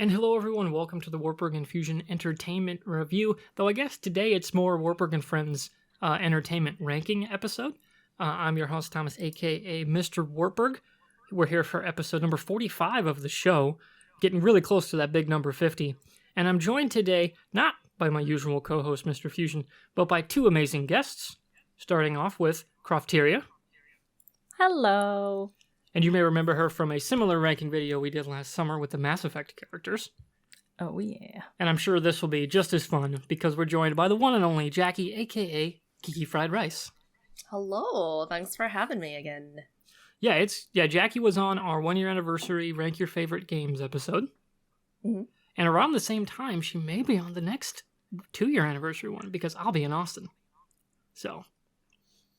And hello everyone, welcome to the Wartburg and Fusion Entertainment Review, though I guess today it's more Wartburg and Friends entertainment ranking episode. I'm your host Thomas, aka MrWartburg. We're here for episode number 45 of the show, getting really close to that big number 50. And I'm joined today, not by my usual co-host Mr. Fusion, but by two amazing guests, starting off with Crofteria. Hello. And you may remember her from a similar ranking video we did last summer with the Mass Effect characters. Oh, yeah. And I'm sure this will be just as fun because we're joined by the one and only Jackie, a.k.a. GeekyFriedRice. Hello. Thanks for having me again. Yeah, Jackie was on our 1-year anniversary Rank Your Favorite Games episode. Mm-hmm. And around the same time, she may be on the next 2-year anniversary one because I'll be in Austin. So,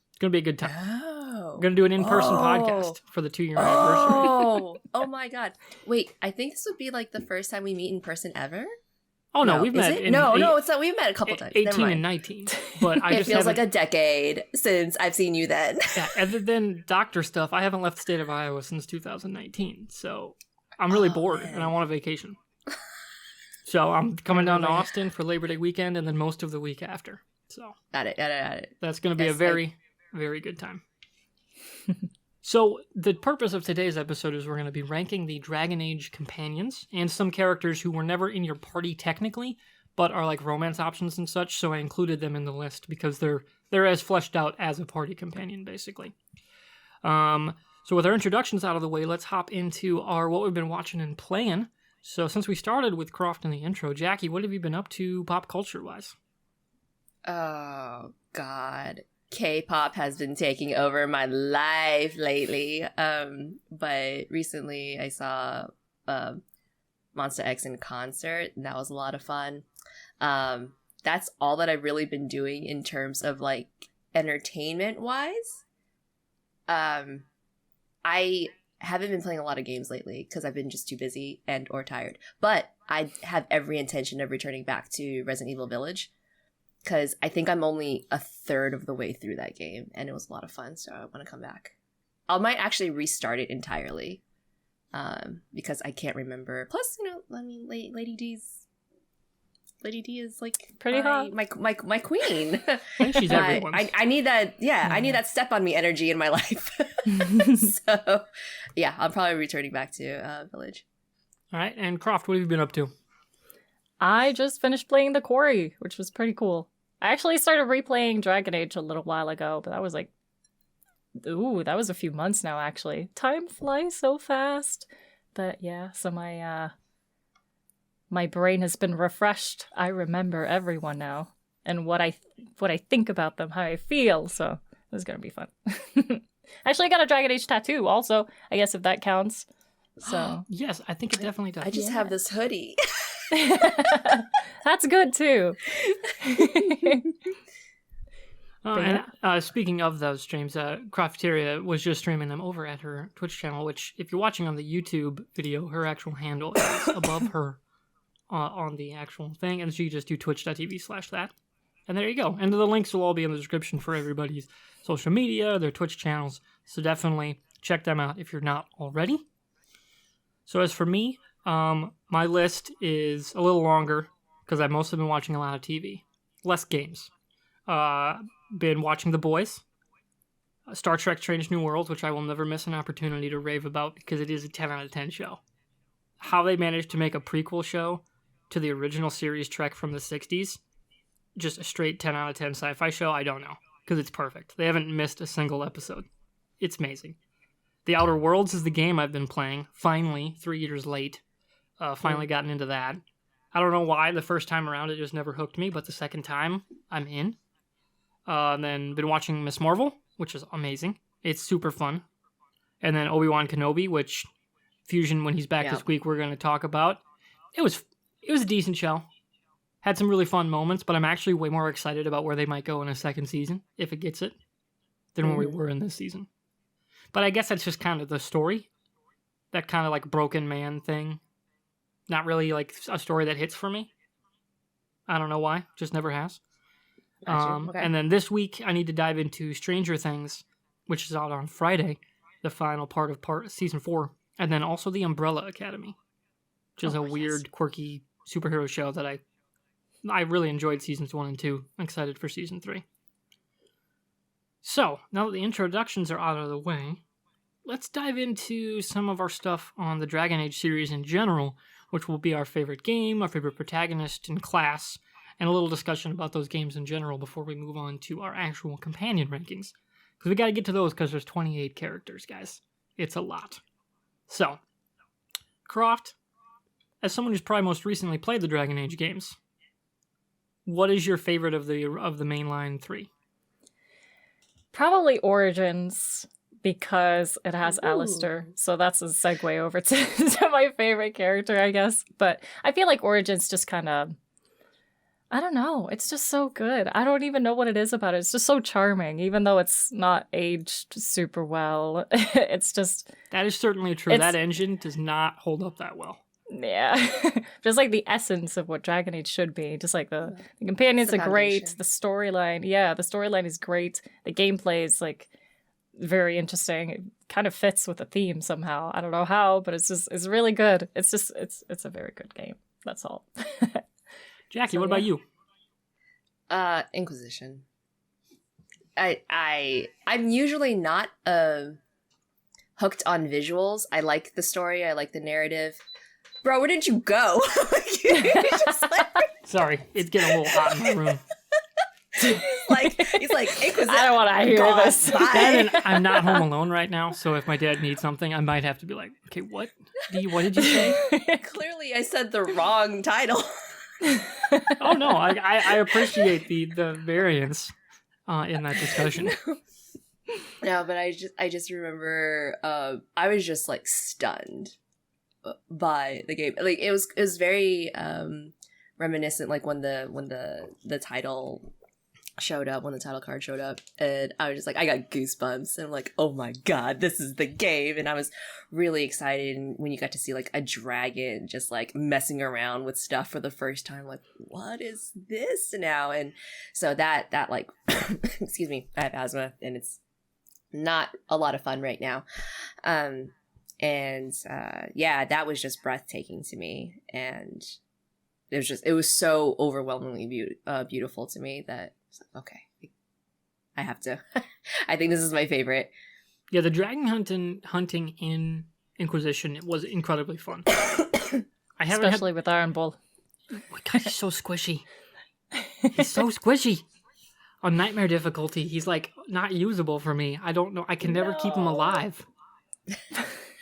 it's going to be a good time. Oh. We're going to do an in-person podcast for the 2-year anniversary. Oh my god. Wait, I think this would be like the first time we meet in person ever? Oh, no, we've met. No, it's not. We've met a couple times. 18 and 19. But I it feels like a decade since I've seen you then. Yeah, other than doctor stuff, I haven't left the state of Iowa since 2019. So I'm really bored and I want a vacation. So I'm coming down to Austin for Labor Day weekend and then most of the week after. So Got it. That's going to be a very, very good time. So the purpose of today's episode is we're going to be ranking the Dragon Age companions and some characters who were never in your party technically, but are like romance options and such, so I included them in the list because they're as fleshed out as a party companion, basically. So with our introductions out of the way, let's hop into our what we've been watching and playing. So since we started with Croft in the intro, Jackie, what have you been up to pop culture-wise? Oh, God. K-pop has been taking over my life lately. But recently I saw Monster X in concert, and that was a lot of fun. That's all that I've really been doing in terms of like entertainment-wise. I haven't been playing a lot of games lately because I've been just too busy and or tired. But I have every intention of returning back to Resident Evil Village because I think I'm only a third of the way through that game, and it was a lot of fun, so I want to come back. I might actually restart it entirely because I can't remember. Plus, Lady D is like pretty hot. My queen. I think she's everyone's. I need that. Yeah, I need that step on me energy in my life. So, yeah, I'm probably returning back to Village. All right, and Croft, what have you been up to? I just finished playing The Quarry, which was pretty cool. I actually started replaying Dragon Age a little while ago, but that was that was a few months now, actually. Time flies so fast. But yeah, so my brain has been refreshed. I remember everyone now, and what I think about them, how I feel, so it was going to be fun. Actually, I got a Dragon Age tattoo also, I guess if that counts. So yes, I think it definitely does. I just have this hoodie. That's good too. Speaking of those streams, Crofteria was just streaming them over at her Twitch channel, which if you're watching on the YouTube video, her actual handle is above her on the actual thing, and so you just do twitch.tv/that. And there you go. And the links will all be in the description for everybody's social media, their Twitch channels, so definitely check them out if you're not already. So as for me, my list is a little longer because I've mostly been watching a lot of TV. Less games. Been watching The Boys, Star Trek Strange New Worlds, which I will never miss an opportunity to rave about because it is a 10 out of 10 show. How they managed to make a prequel show to the original series Trek from the 60s, just a straight 10 out of 10 sci-fi show, I don't know, because it's perfect. They haven't missed a single episode. It's amazing. The Outer Worlds is the game I've been playing, finally, 3 years late. Finally gotten into that. I don't know why the first time around it just never hooked me, but the second time, I'm in. And then been watching Ms. Marvel, which is amazing. It's super fun. And then Obi-Wan Kenobi, which Fusion, when he's back this week, we're going to talk about. It was a decent show. Had some really fun moments, but I'm actually way more excited about where they might go in a second season, if it gets it, than where we were in this season. But I guess that's just kind of the story. That kind of like broken man thing. Not really like a story that hits for me. I don't know why. Just never has. Okay. And then this week, I need to dive into Stranger Things, which is out on Friday, the final part of season 4, and then also the Umbrella Academy. which is a weird, quirky superhero show that I really enjoyed seasons 1 and 2. I'm excited for season 3. So, now that the introductions are out of the way, let's dive into some of our stuff on the Dragon Age series in general, which will be our favorite game, our favorite protagonist and class, and a little discussion about those games in general before we move on to our actual companion rankings. Because we got to get to those because there's 28 characters, guys. It's a lot. So, Croft, as someone who's probably most recently played the Dragon Age games, what is your favorite of the mainline 3? Probably Origins, because it has Alistair. So that's a segue over to my favorite character, I guess. But I feel like Origins just kind of, I don't know. It's just so good. I don't even know what it is about it. It's just so charming, even though it's not aged super well. It's just... That is certainly true. That engine does not hold up that well. Yeah. Just like the essence of what Dragon Age should be. Just like the companions are great. The storyline. Yeah, the storyline is great. The gameplay is like very interesting. It kind of fits with the theme somehow. I don't know how, but it's really good. It's a very good game. That's all. Jackie, what about you? Inquisition. I'm usually not hooked on visuals. I like the story. I like the narrative. Bro, where did you go? Sorry, it's getting a little hot in my room. He's like, Inquisition. I don't want to hear this. And I'm not home alone right now, so if my dad needs something, I might have to be like, okay, what did you say? Clearly, I said the wrong title. Oh no, I appreciate the variance in that discussion. No, but I just remember I was just like stunned by the game. Like it was very reminiscent, like when the title showed up, when the title card showed up, and I was just like, I got goosebumps, and I'm like, oh my god, this is the game. And I was really excited, and when you got to see like a dragon just like messing around with stuff for the first time, like, what is this now? And so that like excuse me, I have asthma and it's not a lot of fun right now. Yeah, that was just breathtaking to me, and it was so overwhelmingly beautiful to me that okay, I have to. I think this is my favorite. Yeah, the dragon hunting in Inquisition, it was incredibly fun. Especially with Iron Bull. Oh my god, he's so squishy. He's so squishy. On nightmare difficulty, he's like not usable for me. I don't know. I can never keep him alive.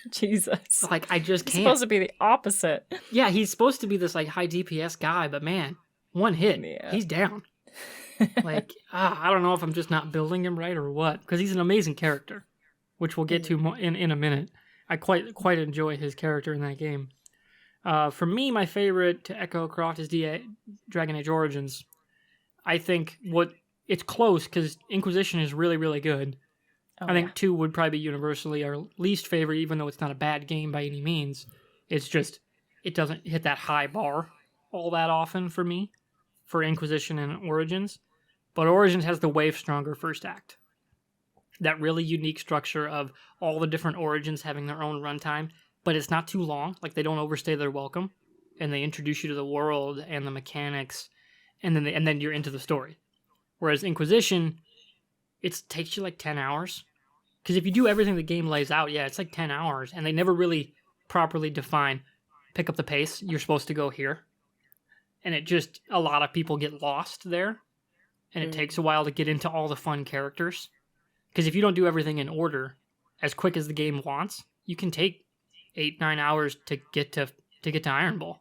Jesus. Like, I just can't. He's supposed to be the opposite. Yeah, he's supposed to be this like high DPS guy, but man, one hit, he's down. Like, I don't know if I'm just not building him right or what, because he's an amazing character, which we'll get to in a minute. I quite enjoy his character in that game. For me, my favorite, to echo Croft, is Dragon Age Origins. I think it's close because Inquisition is really, really good. I think 2 would probably be universally our least favorite, even though it's not a bad game by any means. It's just, it doesn't hit that high bar all that often for me, for Inquisition and Origins. But Origins has the way stronger first act. That really unique structure of all the different Origins having their own runtime, but it's not too long. Like, they don't overstay their welcome, and they introduce you to the world and the mechanics, and then you're into the story. Whereas Inquisition, it takes you like 10 hours. Because if you do everything the game lays out, it's like 10 hours, and they never really properly define, pick up the pace, you're supposed to go here. And it just, a lot of people get lost there, and it takes a while to get into all the fun characters. Because if you don't do everything in order, as quick as the game wants, you can take 8-9 hours to get to Iron Bull,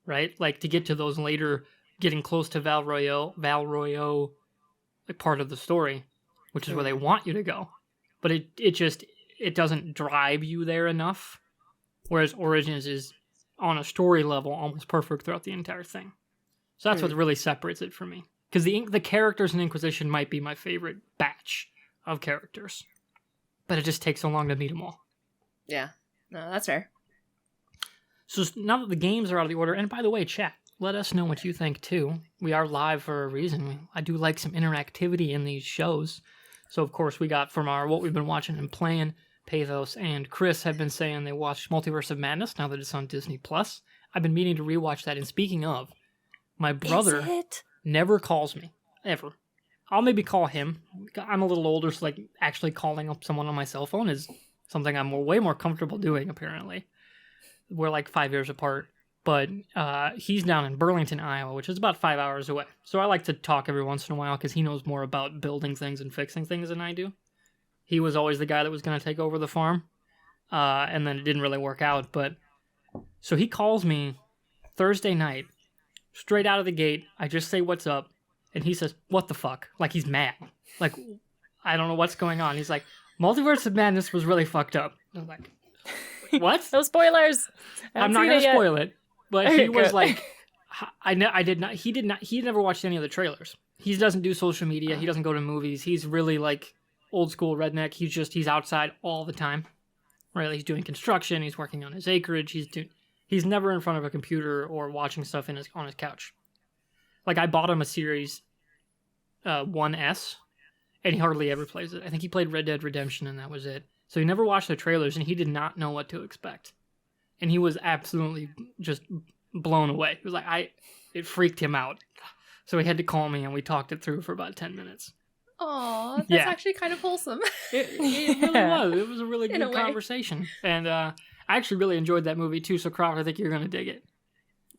right? Like, to get to those later, getting close to Val Royeaux, like, part of the story, which is where they want you to go. But it doesn't drive you there enough, whereas Origins is, on a story level, almost perfect throughout the entire thing. So that's what really separates it from me. Because the characters in Inquisition might be my favorite batch of characters. But it just takes so long to meet them all. Yeah. No, that's fair. So now that the games are out of the order, and by the way, chat, let us know what you think too. We are live for a reason. I do like some interactivity in these shows. So of course we got from our what we've been watching and playing, Pathos, and Chris have been saying they watched Multiverse of Madness now that it's on Disney Plus. I've been meaning to rewatch that. And speaking of, my brother never calls me ever. I'll maybe call him. I'm a little older, so like actually calling up someone on my cell phone is something I'm way more comfortable doing. Apparently, we're like 5 years apart, but he's down in Burlington, Iowa, which is about 5 hours away. So I like to talk every once in a while because he knows more about building things and fixing things than I do. He was always the guy that was going to take over the farm, and then it didn't really work out. But so he calls me Thursday night, straight out of the gate. I just say, "What's up?" And he says, "What the fuck?" Like he's mad. Like, I don't know what's going on. He's like, "Multiverse of Madness was really fucked up." I'm like, what? No spoilers. I'm not going to spoil it. But he was like, I did not. He did not. He never watched any of the trailers. He doesn't do social media. He doesn't go to movies. He's really like old school redneck. He's outside all the time. Right? He's doing construction. He's working on his acreage. He's never in front of a computer or watching stuff on his couch. Like I bought him a Series 1S, and he hardly ever plays it. I think he played Red Dead Redemption, and that was it. So he never watched the trailers, and he did not know what to expect. And he was absolutely just blown away. It was like, it freaked him out. So he had to call me, and we talked it through for about 10 minutes. Aw, that's actually kind of wholesome. It really was. It was a really good conversation. And I actually really enjoyed that movie, too. So, Croft, I think you're going to dig it.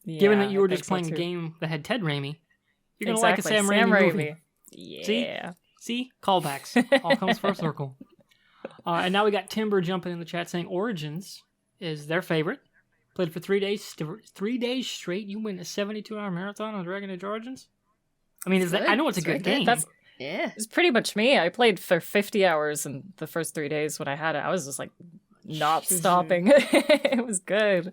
Yeah, given that you were just playing a game that had Ted Raimi, you're going to like a Sam Raimi movie. Yeah. See? Callbacks. All comes full circle. And now we got Timber jumping in the chat saying Origins is their favorite. Played for 3 days. 3 days straight. You win a 72-hour marathon on Dragon Age Origins? I mean, I know it's a good game. It's pretty much me. I played for 50 hours in the first 3 days when I had it. I was just like not stopping. It was good.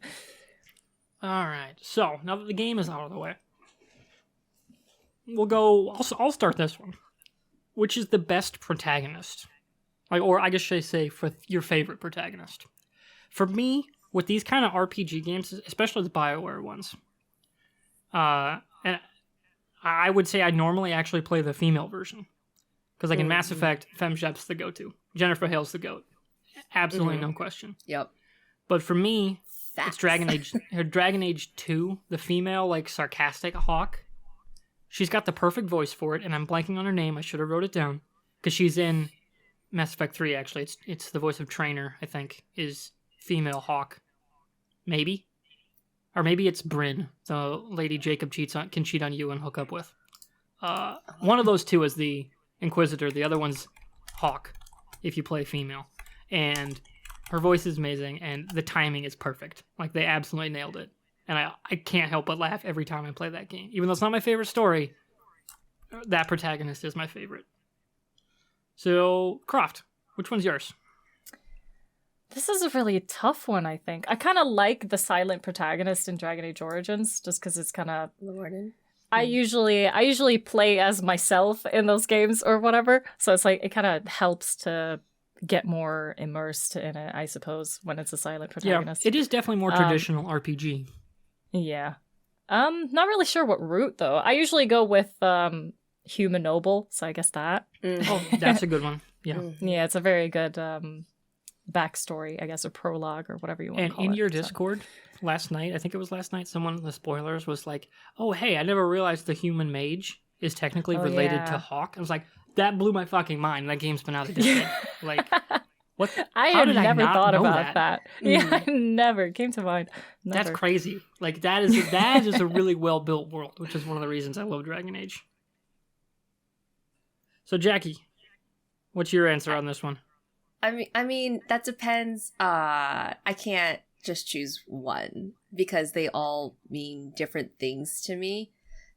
All right. So now that the game is out of the way, we'll go. I'll start this one. Which is the best protagonist? Or I guess should I say for your favorite protagonist? For me, with these kind of RPG games, especially the BioWare ones, and I would say I normally actually play the female version. Because like in Mass Effect, Femshep's the go-to. Jennifer Hale's the GOAT. Absolutely no question. Yep. But for me, it's Dragon Age 2, the female, like, sarcastic Hawk. She's got the perfect voice for it, and I'm blanking on her name. I should have wrote it down. Because she's in Mass Effect 3, actually. It's the voice of Trainer, I think, is female Hawk. Maybe? Or maybe it's Bryn, the lady Jacob can cheat on you and hook up with. One of those two is the Inquisitor. The other one's Hawk, if you play female. And her voice is amazing, and the timing is perfect. Like, they absolutely nailed it. And I can't help but laugh every time I play that game. Even though it's not my favorite story, that protagonist is my favorite. So, Croft, which one's yours? This is a really tough one, I think. I kind of like the silent protagonist in Dragon Age Origins, just because it's kind of... I usually play as myself in those games or whatever, so it's like it kind of helps to get more immersed in it, I suppose, when it's a silent protagonist. Yeah, it is definitely more traditional RPG. Yeah. Not really sure what route, though. I usually go with Human Noble, so I guess that. Oh, that's a good one. Yeah. Yeah, it's a very good backstory, I guess, or prologue, or whatever you want to call it. And in your Discord last night, I think it was last night, someone in the spoilers was like, oh, hey, I never realized the human mage is technically related to Hawk. I was like, that blew my fucking mind. That game's been out of date. Like, what? I had never thought about that. Yeah, I never came to mind. Never. That's crazy. Like, that is a really well-built world, which is one of the reasons I love Dragon Age. So, Jackie, what's your answer on this one? I mean, that depends. I can't just choose one because they all mean different things to me.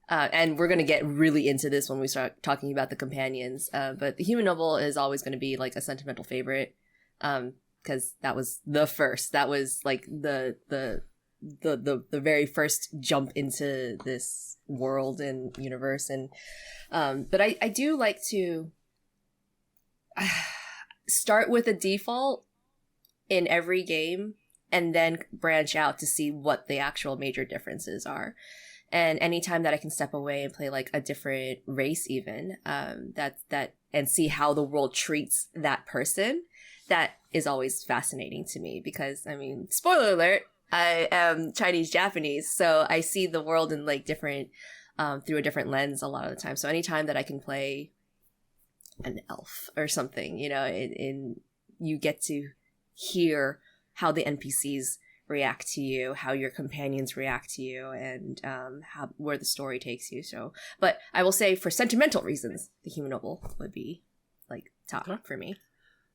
And we're going to get really into this when we start talking about the companions. But the Human Noble is always going to be like a sentimental favorite. Because that was the first. That was like the very first jump into this world and universe. And but I do like to start with a default in every game and then branch out to see what the actual major differences are. And anytime that I can step away and play like a different race even, that and see how the world treats that person, that is always fascinating to me because, I mean, spoiler alert, I am Chinese Japanese, so I see the world in like different, through a different lens a lot of the time. So anytime that I can play an elf or something, you know, you get to hear how the NPCs react to you, how your companions react to you, and where the story takes you. So, but I will say, for sentimental reasons, the human noble would be like top for me.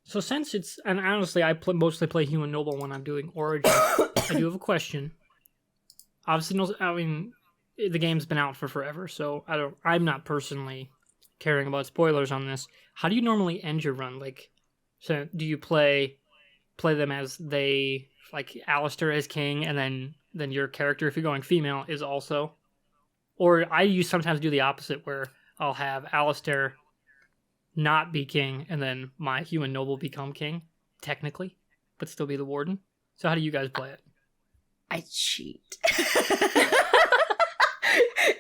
So since it's, and honestly, I mostly play human noble when I'm doing Origin. I do have a question. Obviously, no, I mean, the game's been out for forever, so I'm not personally caring about spoilers on this. How do you normally end your run? Like, so do you play them as they, like Alistair as king, and then your character, if you're going female, is also, or I sometimes do the opposite where I'll have Alistair not be king, and then my human noble become king, technically, but still be the warden. So how do you guys play it? I cheat.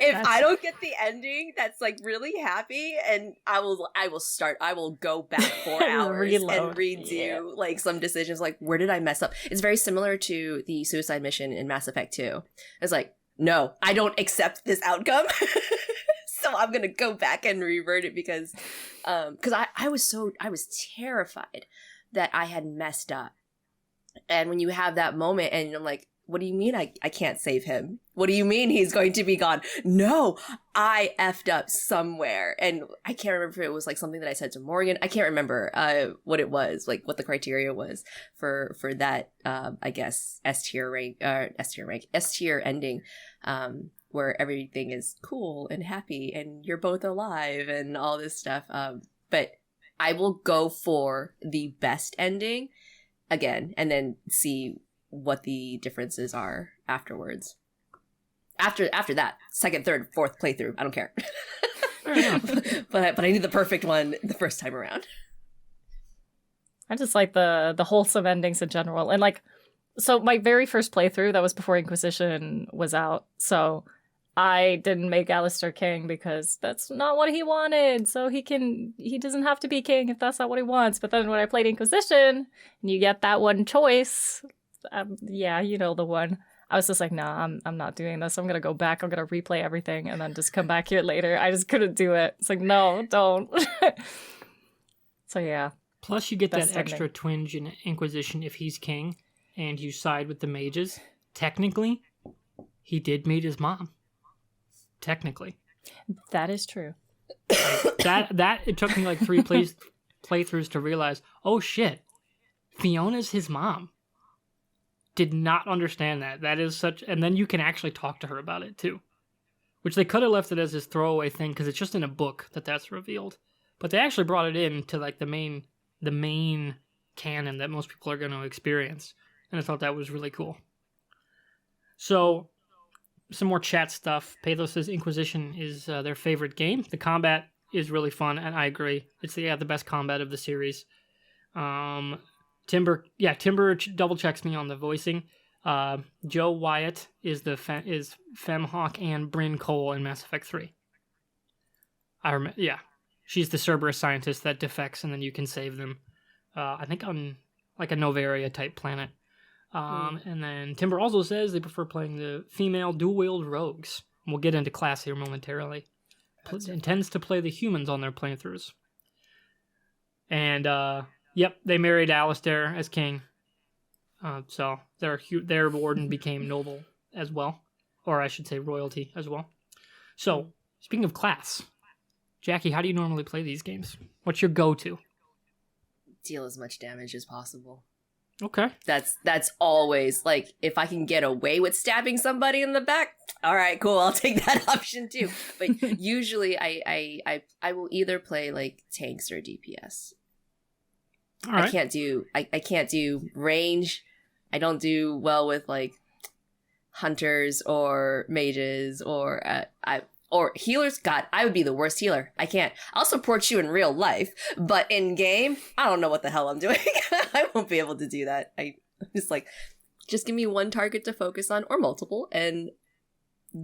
If I don't get the ending that's like really happy, and I will go back 4 hours and redo like some decisions, like where did I mess up? It's very similar to the suicide mission in Mass Effect 2. It's like, no, I don't accept this outcome. So I'm gonna go back and revert it because I was terrified that I had messed up. And when you have that moment and you're like, what do you mean I can't save him? What do you mean he's going to be gone? No, I effed up somewhere. And I can't remember if it was like something that I said to Morgan. I can't remember what it was, like what the criteria was for that, I guess, S tier ending, where everything is cool and happy and you're both alive and all this stuff. But I will go for the best ending again and then see what the differences are afterwards. After that, second, third, fourth playthrough, I don't care. but I need the perfect one the first time around. I just like the wholesome endings in general. And like, so my very first playthrough, that was before Inquisition was out. So I didn't make Alistair king because that's not what he wanted. So he doesn't have to be king if that's not what he wants. But then when I played Inquisition and you get that one choice, yeah, you know the one. I was just like, nah, I'm not doing this. I'm gonna go back. I'm gonna replay everything and then just come back here later. I just couldn't do it. It's like, no, don't. So yeah. Plus, you get that extra twinge in Inquisition if he's king, and you side with the mages. Technically, he did meet his mom. Technically, that is true. That it took me like 3 playthroughs to realize. Oh shit, Fiona's his mom. Did not understand that. That is such, and then you can actually talk to her about it too, which they could have left it as this throwaway thing because it's just in a book that's revealed. But they actually brought it in to like the main canon that most people are going to experience, and I thought that was really cool. So, some more chat stuff. Pathos says Inquisition is their favorite game. The combat is really fun, and I agree. It's the best combat of the series. Timber double checks me on the voicing. Joe Wyatt is is Femhawk and Bryn Cole in Mass Effect 3. She's the Cerberus scientist that defects and then you can save them. I think on like a Novaria type planet. And then Timber also says they prefer playing the female dual-wield rogues. We'll get into class here momentarily. Intends to play the humans on their playthroughs. And yep, they married Alistair as king. So their warden became noble as well. Or I should say royalty as well. So, speaking of class, Jackie, how do you normally play these games? What's your go-to? Deal as much damage as possible. Okay. That's always, like, if I can get away with stabbing somebody in the back, all right, cool, I'll take that option too. But usually I will either play, like, tanks or DPS. All right. I can't do range. I don't do well with like hunters or mages or healers. God, I would be the worst healer. I can't. I'll support you in real life, but in game, I don't know what the hell I'm doing. I won't be able to do that. I'm just like, just give me one target to focus on or multiple and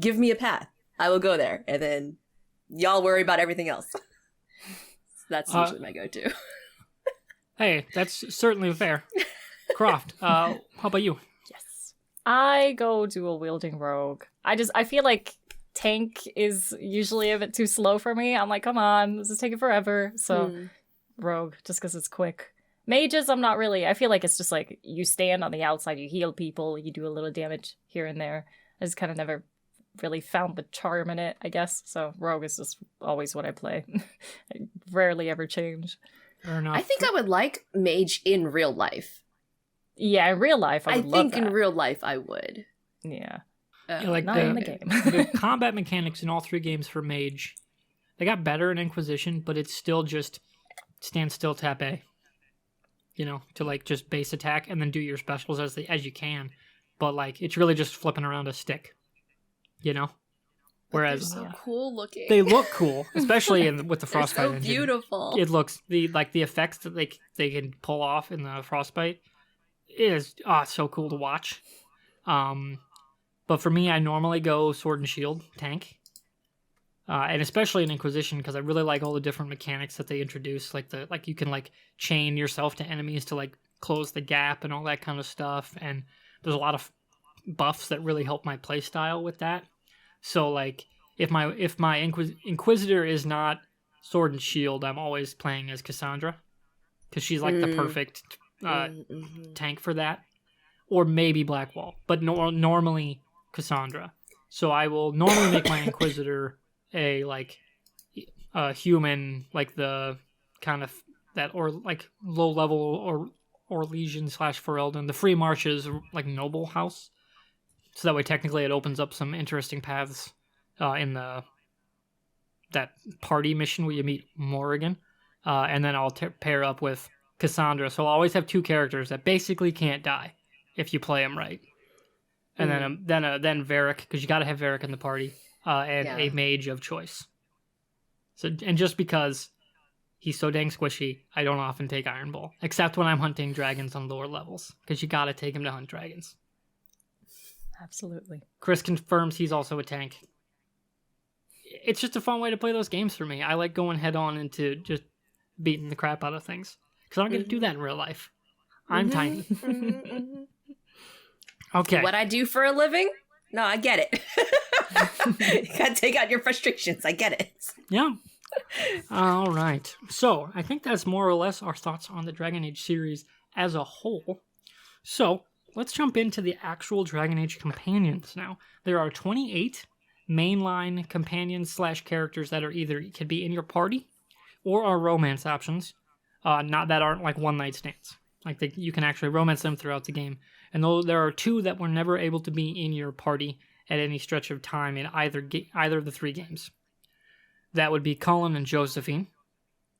give me a path. I will go there, and then y'all worry about everything else. That's usually my go-to. Hey, that's certainly fair. Croft, how about you? Yes. I go dual wielding rogue. I feel like tank is usually a bit too slow for me. I'm like, come on, this is taking forever. So rogue, just because it's quick. Mages, I'm not really. I feel like it's just like you stand on the outside, you heal people, you do a little damage here and there. I just kind of never really found the charm in it, I guess. So rogue is just always what I play. I rarely ever change. Fair enough. I think I would like mage in real life. Yeah, in real life, I would love think that. in real life I would. Yeah. Yeah, like not in the game. The combat mechanics in all 3 games for mage, they got better in Inquisition, but it's still just stand still, tap A. You know, to like just base attack and then do your specials as you can. But like it's really just flipping around a stick. You know? Whereas they're so cool looking. They look cool, especially with the Frostbite so engine. Beautiful. It looks the effects that they can pull off in the Frostbite is so cool to watch. But for me, I normally go Sword and Shield tank, and especially in Inquisition because I really like all the different mechanics that they introduce, like you can like chain yourself to enemies to like close the gap and all that kind of stuff. And there's a lot of buffs that really help my playstyle with that. So like if my Inquisitor is not Sword and Shield, I'm always playing as Cassandra because she's like the perfect tank for that, or maybe Blackwall, but normally Cassandra. So I will normally make my Inquisitor a human, like the kind of that, or like low level or Legion / Ferelden, the Free Marches, like noble house. So that way, technically, it opens up some interesting paths in that party mission where you meet Morrigan, and then I'll pair up with Cassandra. So I'll always have 2 characters that basically can't die if you play them right, and then Varric, because you got to have Varric in the party, and a mage of choice. So and just because he's so dang squishy, I don't often take Iron Ball, except when I'm hunting dragons on lower levels, because you got to take him to hunt dragons. Absolutely. Chris confirms he's also a tank. It's just a fun way to play those games for me. I like going head on into just beating the crap out of things. Because I don't get to do that in real life. I'm tiny. Okay. What I do for a living? No, I get it. You gotta take out your frustrations. I get it. Yeah. All right. So, I think that's more or less our thoughts on the Dragon Age series as a whole. So, let's jump into the actual Dragon Age companions now. There are 28 mainline companions / characters that are either can be in your party or are romance options. Not that aren't like one night stands. Like you can actually romance them throughout the game. And though there are 2 that were never able to be in your party at any stretch of time in either of the 3 games. That would be Cullen and Josephine.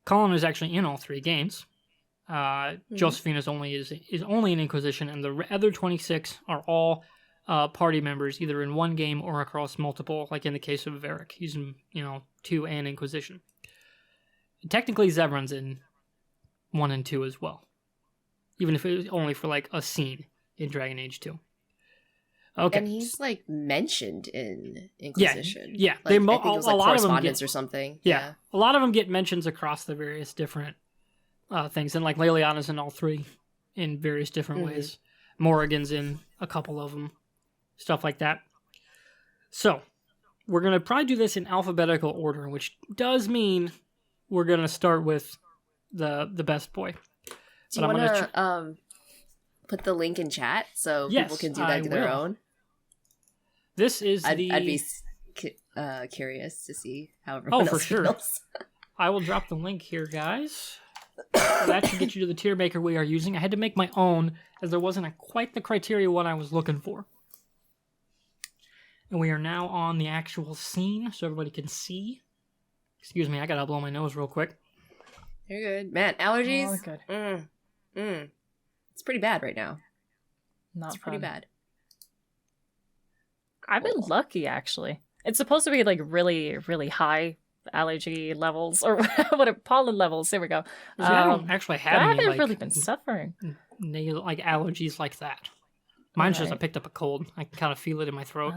Cullen is actually in all 3 games. Josephine is only in Inquisition, and the other 26 are all party members, either in one game or across multiple. Like in the case of Varric, he's in 2 and Inquisition. Technically, Zevran's in 1 and 2 as well, even if it was only for like a scene in Dragon Age 2. Okay, and he's like mentioned in Inquisition. Yeah. Like, I think it was like correspondence or something. Yeah, a lot of them get mentions across the various different things, and like Leliana's in all 3 in various different ways. Morrigan's in a couple of them, stuff like that. So we're gonna probably do this in alphabetical order, which does mean we're gonna start with the best boy. Do you want to put the link in chat so people can do that to their own? This is I'd be curious to see how everyone else for sure. feels. I will drop the link here, guys. That should get you to the tier maker we are using. I had to make my own as there wasn't quite the criteria what I was looking for. And we are now on the actual scene so everybody can see. Excuse me, I gotta blow my nose real quick. You're good. Man, allergies? Oh, good. It's pretty bad right now. Not It's pretty bad. I've been lucky, actually. It's supposed to be like really, really high allergy levels or what pollen levels. There we go. I don't actually have I any haven't really been suffering. like allergies like that. Mine's just I picked up a cold. I can kind of feel it in my throat.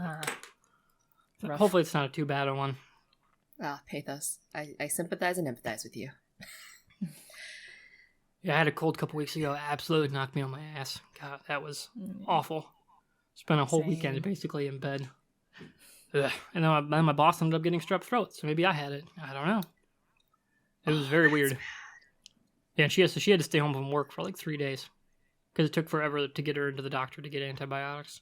Rough. Hopefully it's not a too bad a one. Pathos. I sympathize and empathize with you. Yeah, I had a cold a couple weeks ago. Absolutely knocked me on my ass. God, that was awful. Spent a whole weekend basically in bed. Ugh. And then my boss ended up getting strep throat, so maybe I had it. I don't know. It was very weird. Yeah, she had to stay home from work for like 3 days because it took forever to get her into the doctor to get antibiotics.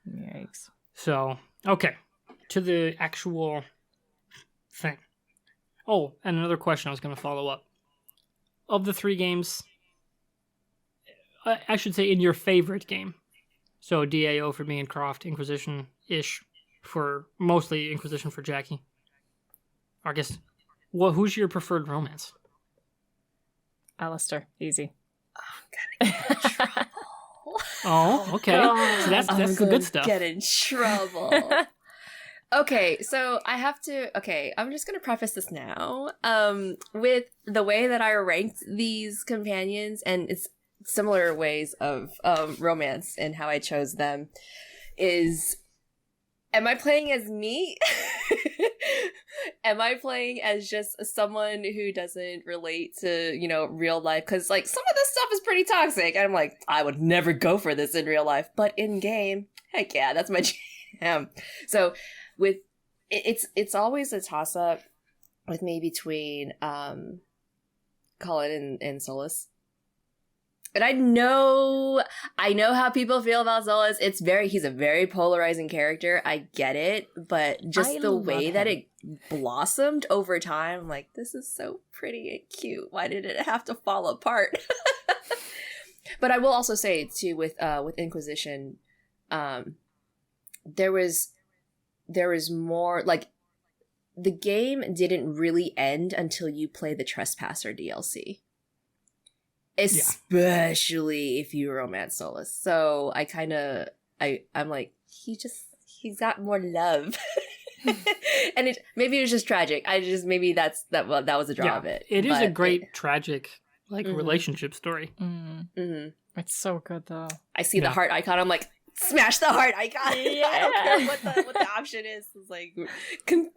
Yikes. So, okay, to the actual thing. Oh, and another question I was going to follow up. Of the 3 games, I should say in your favorite game. So DAO for me and Croft, Inquisition-ish for mostly Inquisition for Jackie. I guess, well, who's your preferred romance? Alistair, easy. I'm gonna get in trouble. Oh, okay. So that's the good stuff. Get in trouble. Okay, so I have to. Okay, I'm just gonna preface this now. With the way that I ranked these companions, and it's similar ways of romance and how I chose them. Is, am I playing as me? Am I playing as just someone who doesn't relate to, you know, real life? Because, like, some of this stuff is pretty toxic. And I'm like, I would never go for this in real life. But in game, heck yeah, that's my jam. So, with, it's always a toss-up with me between Colin and Solus. And I know how people feel about Solus. He's a very polarizing character. I get it, but just the way that it blossomed over time, I'm like, this is so pretty and cute. Why did it have to fall apart? But I will also say too, with Inquisition, there was more, like, the game didn't really end until you play the Trespasser DLC. Especially if you romance Solus. So I'm like, he's got more love. And maybe it was just tragic. Maybe that was a draw of it. It is a great tragic relationship story. Mm-hmm. It's so good though. I see the heart icon. I'm like, smash the heart icon. Yeah. I don't care what the option is. It's like,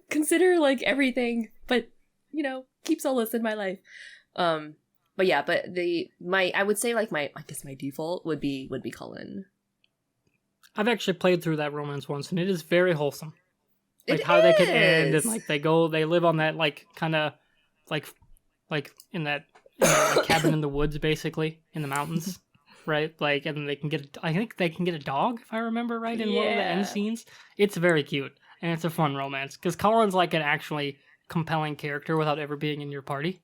consider like everything, but you know, keep Solus in my life. But yeah, I would say like I guess my default would be Cullen. I've actually played through that romance once, and it is very wholesome. Like how they could end, and like they live on that like kind of like in that like, cabin in the woods, basically in the mountains, right? Like, and they can I think they can get a dog if I remember right in one of the end scenes. It's very cute, and it's a fun romance because Cullen's like an actually compelling character without ever being in your party.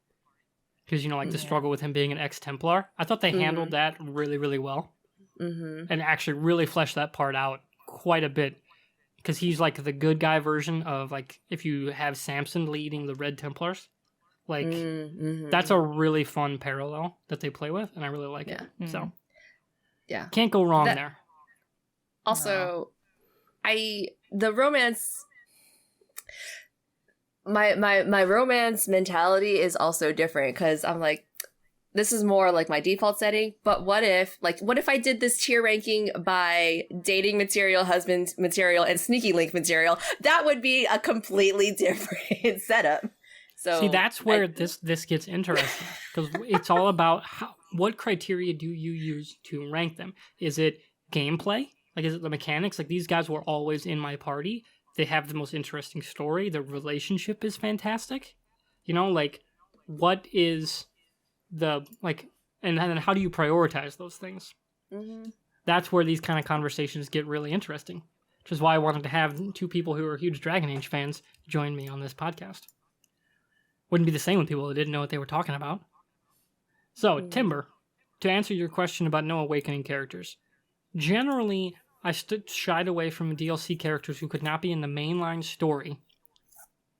Because, you know, like the struggle with him being an ex-Templar. I thought they handled that really, really well. Mm-hmm. And actually really fleshed that part out quite a bit. Because he's like the good guy version of, like, if you have Samson leading the Red Templars. Like, that's a really fun parallel that they play with. And I really like it. Mm-hmm. So, can't go wrong there. Also, the romance... My romance mentality is also different because I'm like, this is more like my default setting, but what if I did this tier ranking by dating material, husband material, and sneaky link material? That would be a completely different setup. So see, that's where this gets interesting because it's all about what criteria do you use to rank them? Is it gameplay? Like, is it the mechanics? Like, these guys were always in my party. They have the most interesting story. The relationship is fantastic. You know, like, what is the, like, and then how do you prioritize those things? Mm-hmm. That's where these kind of conversations get really interesting, which is why I wanted to have 2 people who are huge Dragon Age fans join me on this podcast. Wouldn't be the same with people that didn't know what they were talking about. So, Timber, to answer your question about no Awakening characters, generally, I shied away from DLC characters who could not be in the mainline story,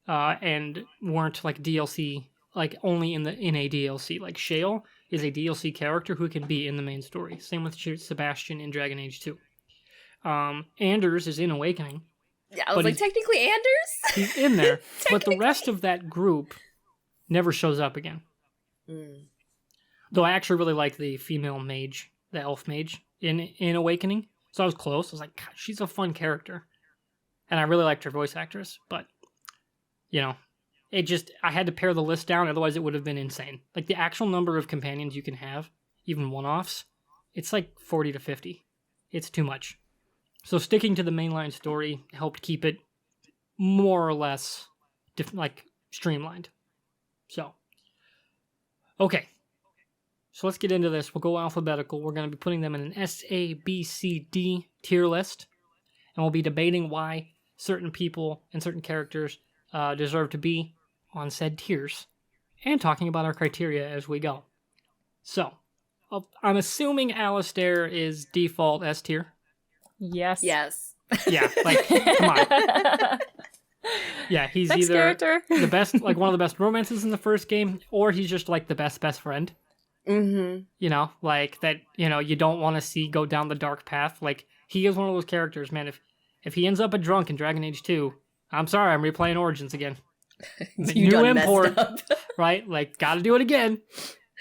and weren't like DLC, like only in a DLC. Like Shale is a DLC character who can be in the main story. Same with Sebastian in Dragon Age 2. Anders is in Awakening. Yeah, I was like, technically Anders? He's in there, but the rest of that group never shows up again. Though I actually really like the female mage, the elf mage in Awakening. So I was close. I was like, God, she's a fun character. And I really liked her voice actress. But, you know, I had to pare the list down, otherwise it would have been insane. Like, the actual number of companions you can have, even one-offs, it's like 40 to 50. It's too much. So sticking to the mainline story helped keep it more or less, streamlined. So, okay. So let's get into this. We'll go alphabetical. We're going to be putting them in an S, A, B, C, D tier list. And we'll be debating why certain people and certain characters deserve to be on said tiers, and talking about our criteria as we go. So, I'm assuming Alistair is default S tier. Yes. Yes. Yeah, like, come on. Yeah, he's Next either character. the best, like one of the best romances in the first game, or he's just like the best friend. Mm-hmm. You know, like that, you know, you don't want to see go down the dark path. Like, he is one of those characters, man. If he ends up a drunk in Dragon Age 2, I'm sorry, I'm replaying Origins again. You New done import, messed up. right? Like, gotta do it again,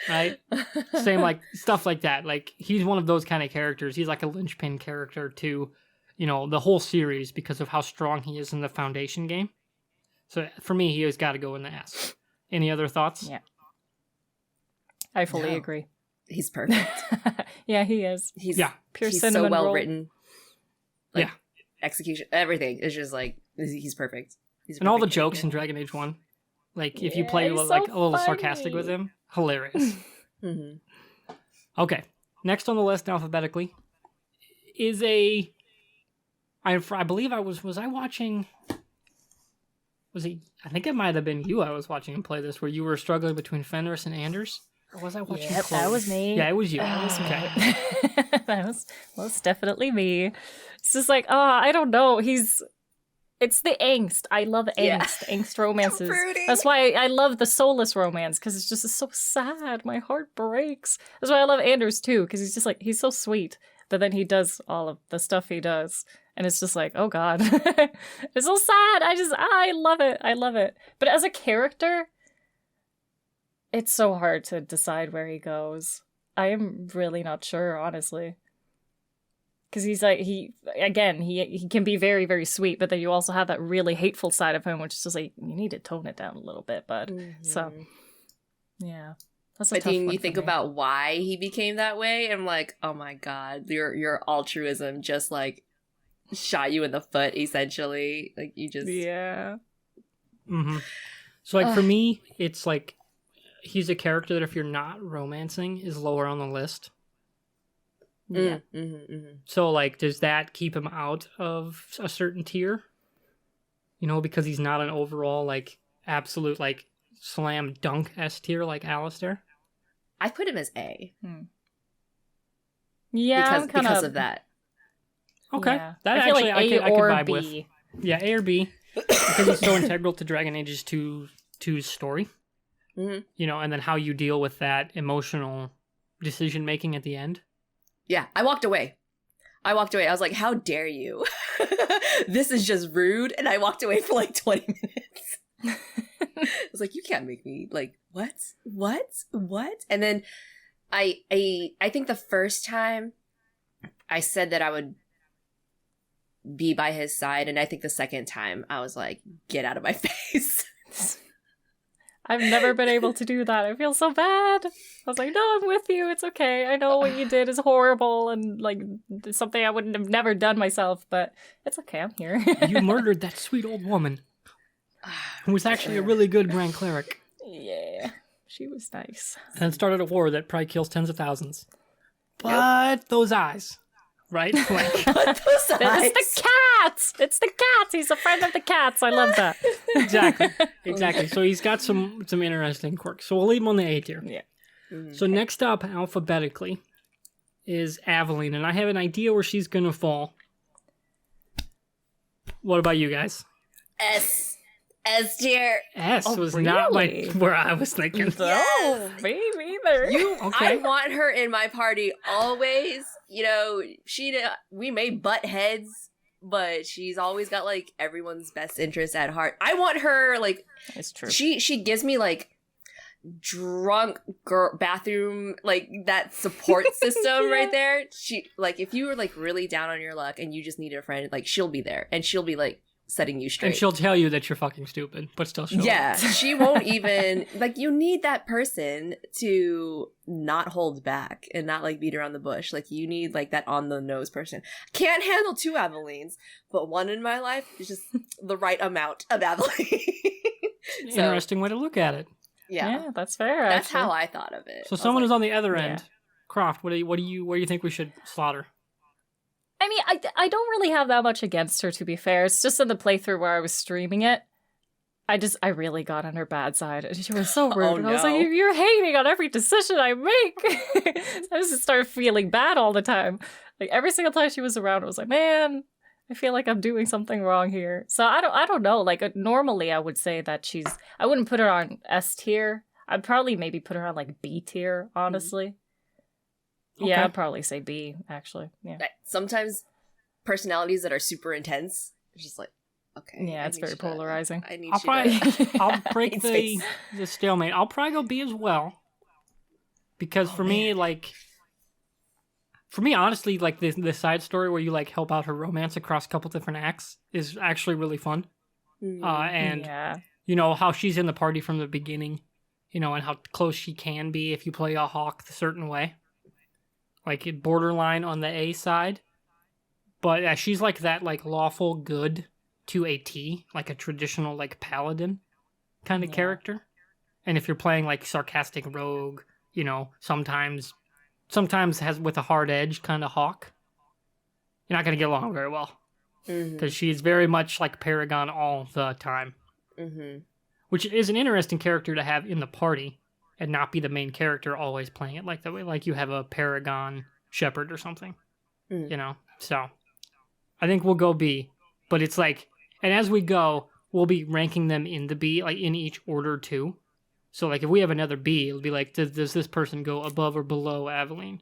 right? Same, like, stuff like that. Like, he's one of those kind of characters. He's like a linchpin character to, you know, the whole series because of how strong he is in the Foundation game. So, for me, he has got to go in the S. Any other thoughts? Yeah. I fully agree. He's perfect. Yeah, he is. He's Pure he's cinnamon so well roll. written. Like, execution, everything is just like he's perfect. He's a And all the perfect jokes in character. Dragon Age 1, like, if you Yeah, play he's like so a little sarcastic funny. with him, hilarious. Mhm. Okay, next on the list alphabetically is I believe was I watching, I think it might have been you I was watching him play this, where you were struggling between Fenris and Anders? Or was I watching Yep, Chloe? that was me. Yeah, it was you. That was Okay. me. That was most definitely me. It's just like, I don't know. It's the angst. I love angst. Yeah. Angst romances. Comforting. That's why I love the soulless romance, because it's so sad. My heart breaks. That's why I love Anders too, because he's just like, he's so sweet. But then he does all of the stuff he does. And it's just like, oh God. It's so sad. I love it. I love it. But as a character, it's so hard to decide where he goes. I am really not sure, honestly. Because he's like, he can be very, very sweet, but then you also have that really hateful side of him, which is just like, you need to tone it down a little bit, bud. So, yeah. That's a But tough then one you for think me. about why he became that way, and like, oh my God, your altruism just like shot you in the foot, essentially. Like, you just Yeah. Mm-hmm. So, like, for me, it's like, he's a character that if you're not romancing is lower on the list. Yeah. So, like, does that keep him out of a certain tier? You know, because he's not an overall, like, absolute, like, slam dunk S tier like Alistair? I put him as A Yeah, because of that. Okay. Yeah. That I feel actually like A I could or vibe B. with. Yeah, A or B. Because it's so integral to Dragon Age's 2's story. Mhm. You know, and then how you deal with that emotional decision making at the end. Yeah, I walked away. I was like, how dare you? This is just rude. And I walked away for like 20 minutes. I was like, you can't make me like, what? And then I think the first time I said that I would be by his side, and I think the second time I was like, get out of my face. I've never been able to do that. I feel so bad. I was like, no, I'm with you. It's okay. I know what you did is horrible and like something I wouldn't have never done myself, but it's okay. I'm here. You murdered that sweet old woman who was actually a really good Grand Cleric. Yeah, she was nice. And started a war that probably kills tens of thousands. But those eyes, right? Like, But those eyes. It's the cats. It's the cats. He's a friend of the cats. I love that. exactly. So he's got some interesting quirks. So we'll leave him on the A tier. Yeah. So next up, alphabetically, is Aveline, and I have an idea where she's gonna fall. What about you guys? S tier. S Oh, was not really? where I was thinking. No, me neither. Okay. I want her in my party always. You know, we may butt heads, but she's always got like everyone's best interest at heart. I want her like It's true. she gives me like drunk girl bathroom, like that support system right there. She like, if you were like really down on your luck and you just needed a friend, like she'll be there and she'll be like setting you straight. And she'll tell you that you're fucking stupid, but still show Yeah, up. she won't even, like, you need that person to not hold back and not, like, beat around the bush. Like, you need, like, that on-the-nose person. Can't handle 2 Aveleens, but 1 in my life is just the right amount of Aveline. So, Interesting way to look at it. yeah. that's fair. That's actually. how I thought of it. So someone who's on the other yeah. end, Croft, where do you think we should slaughter? I mean, I don't really have that much against her, to be fair. It's just in the playthrough where I was streaming it, I really got on her bad side. And she was so rude. Oh, and I was like, no. you're hating on every decision I make. I just started feeling bad all the time. Like, every single time she was around, I was like, man, I feel like I'm doing something wrong here. So I don't know. Like, normally I would say that I wouldn't put her on S tier. I'd probably maybe put her on, like, B tier, honestly. Okay. Yeah, I'd probably say B, actually. Yeah. Sometimes personalities that are super intense, it's just like, okay. Yeah, I it's need very you to- polarizing. I need I'll you probably to... I'll break In the space. stalemate. I'll probably go B as well. Because for me, honestly, like the side story where you like help out her romance across a couple different acts is actually really fun. Mhm. And yeah. you know how she's in the party from the beginning, you know, and how close she can be if you play a hawk a certain way, like borderline on the A side. But she's like that, like lawful good to a T, like a traditional like paladin kind of Yeah. character. And if you're playing like sarcastic rogue, you know, sometimes has with a hard edge kind of hawk, you're not gonna get along very well Mhm. because she's very much like Paragon all the time. Mhm. Which is an interesting character to have in the party and not be the main character always playing it like that way. Like you have a Paragon Shepherd or something, Mm. you know? So I think we'll go B, but it's like, and as we go, we'll be ranking them in the B, like in each order too. So like if we have another B, it'll be like, does this person go above or below Aveline?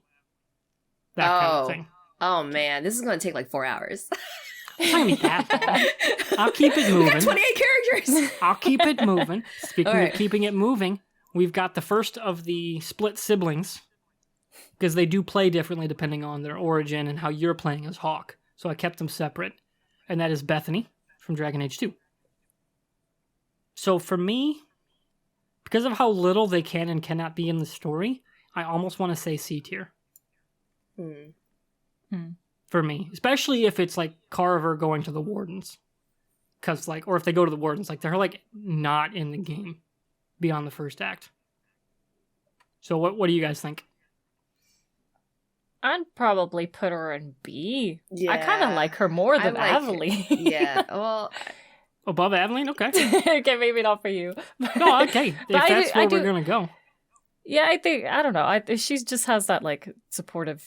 That kind of thing. Oh man, this is gonna take like 4 hours. It's not gonna be that long. I'll keep it We got moving. 28 characters. I'll keep it moving. Speaking All right. of keeping it moving, we've got the first of the split siblings because they do play differently depending on their origin and how you're playing as Hawk. So I kept them separate, and that is Bethany from Dragon Age 2. So for me, because of how little they can and cannot be in the story, I almost want to say C tier for me, especially if it's like Carver going to the Wardens. Because, like, or if they go to the Wardens, like, they're, like, not in the game beyond the first act. So what do you guys think? I'd probably put her in B. Yeah. I kind of like her more than I like her. Aveline. Yeah. Well, Above Aveline? Okay. Okay, maybe not for you. No, okay. If But that's where I we're do- going to go. Yeah, I don't know. She just has that, like, supportive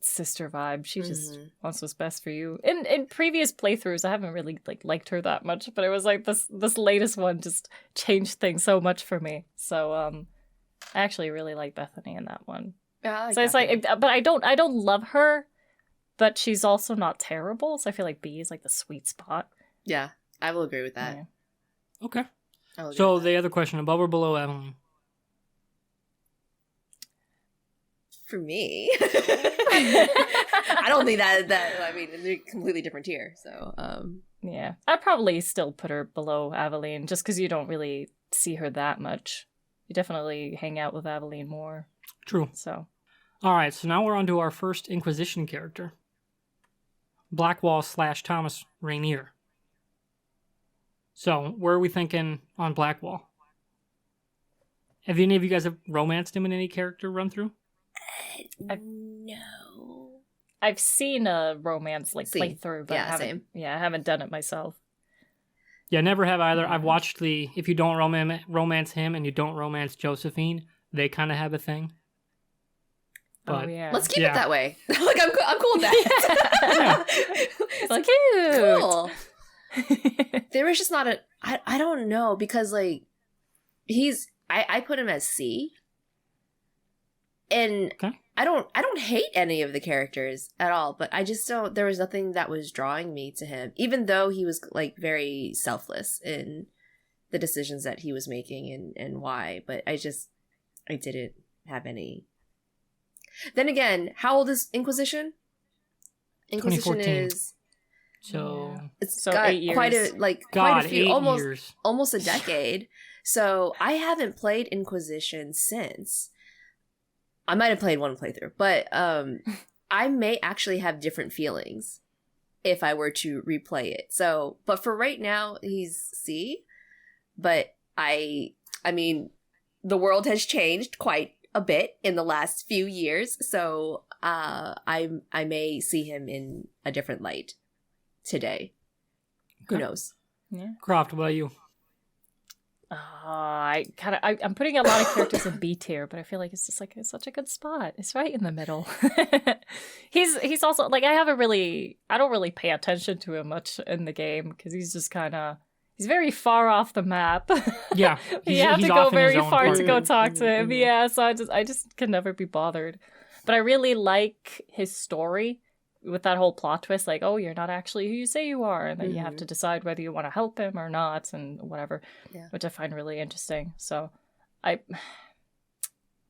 sister vibe. She just wants what's best for you. In previous playthroughs, I haven't really, like, liked her that much, but it was like this latest one just changed things so much for me. So, I actually really like Bethany in that one. yeah, So it's like, but I don't love her, but she's also not terrible. So I feel like B is like the sweet spot. yeah, I will agree with that. Yeah. Okay. I will agree So with that. the other question, above or below Aveline? For me, I don't think that I mean, they're a completely different tier. So, Yeah, I'd probably still put her below Aveline just because you don't really see her that much. You definitely hang out with Aveline more. True. So All right, so now we're on to our first Inquisition character. Blackwall / Thomas Rainier. So, where are we thinking on Blackwall? Have any of you guys have romanced him in any character run through? no. I've seen a romance like Seen. playthrough, but Yeah, I haven't. same. Yeah, I haven't done it myself. Yeah, never have either. I've watched if you don't romance him and you don't romance Josephine, they kind of have a thing. But, Oh yeah, Let's keep Yeah. it that way. Like I'm cool with that. it's like cute. Cool. There was just not I don't know because like I put him as C. And Okay. I don't hate any of the characters at all, but I just don't there was nothing that was drawing me to him, even though he was like very selfless in the decisions that he was making and why, but I didn't have any. Then again, how old is Inquisition? Inquisition 2014. is So It's So got 8 years. quite a God, few, 8 almost years. almost a decade. So I haven't played Inquisition since. I might have played one playthrough, but I may actually have different feelings if I were to replay it. So, but for right now, he's C. But I mean, the world has changed quite a bit in the last few years, so I may see him in a different light today. Who Okay. knows? Yeah. Croft, what about you? I'm putting a lot of characters in B tier, but I feel like it's just like it's such a good spot. It's right in the middle. He's also like I don't really pay attention to him much in the game because he's just kind of he's very far off the map. Yeah, You have he's to off go in very his own far part. to go talk to him. Mhm. Yeah, so I just can never be bothered. But I really like his story with that whole plot twist, like, oh, you're not actually who you say you are, and then you have Mhm. to decide whether you want to help him or not, and whatever, Yeah. which I find really interesting. So, I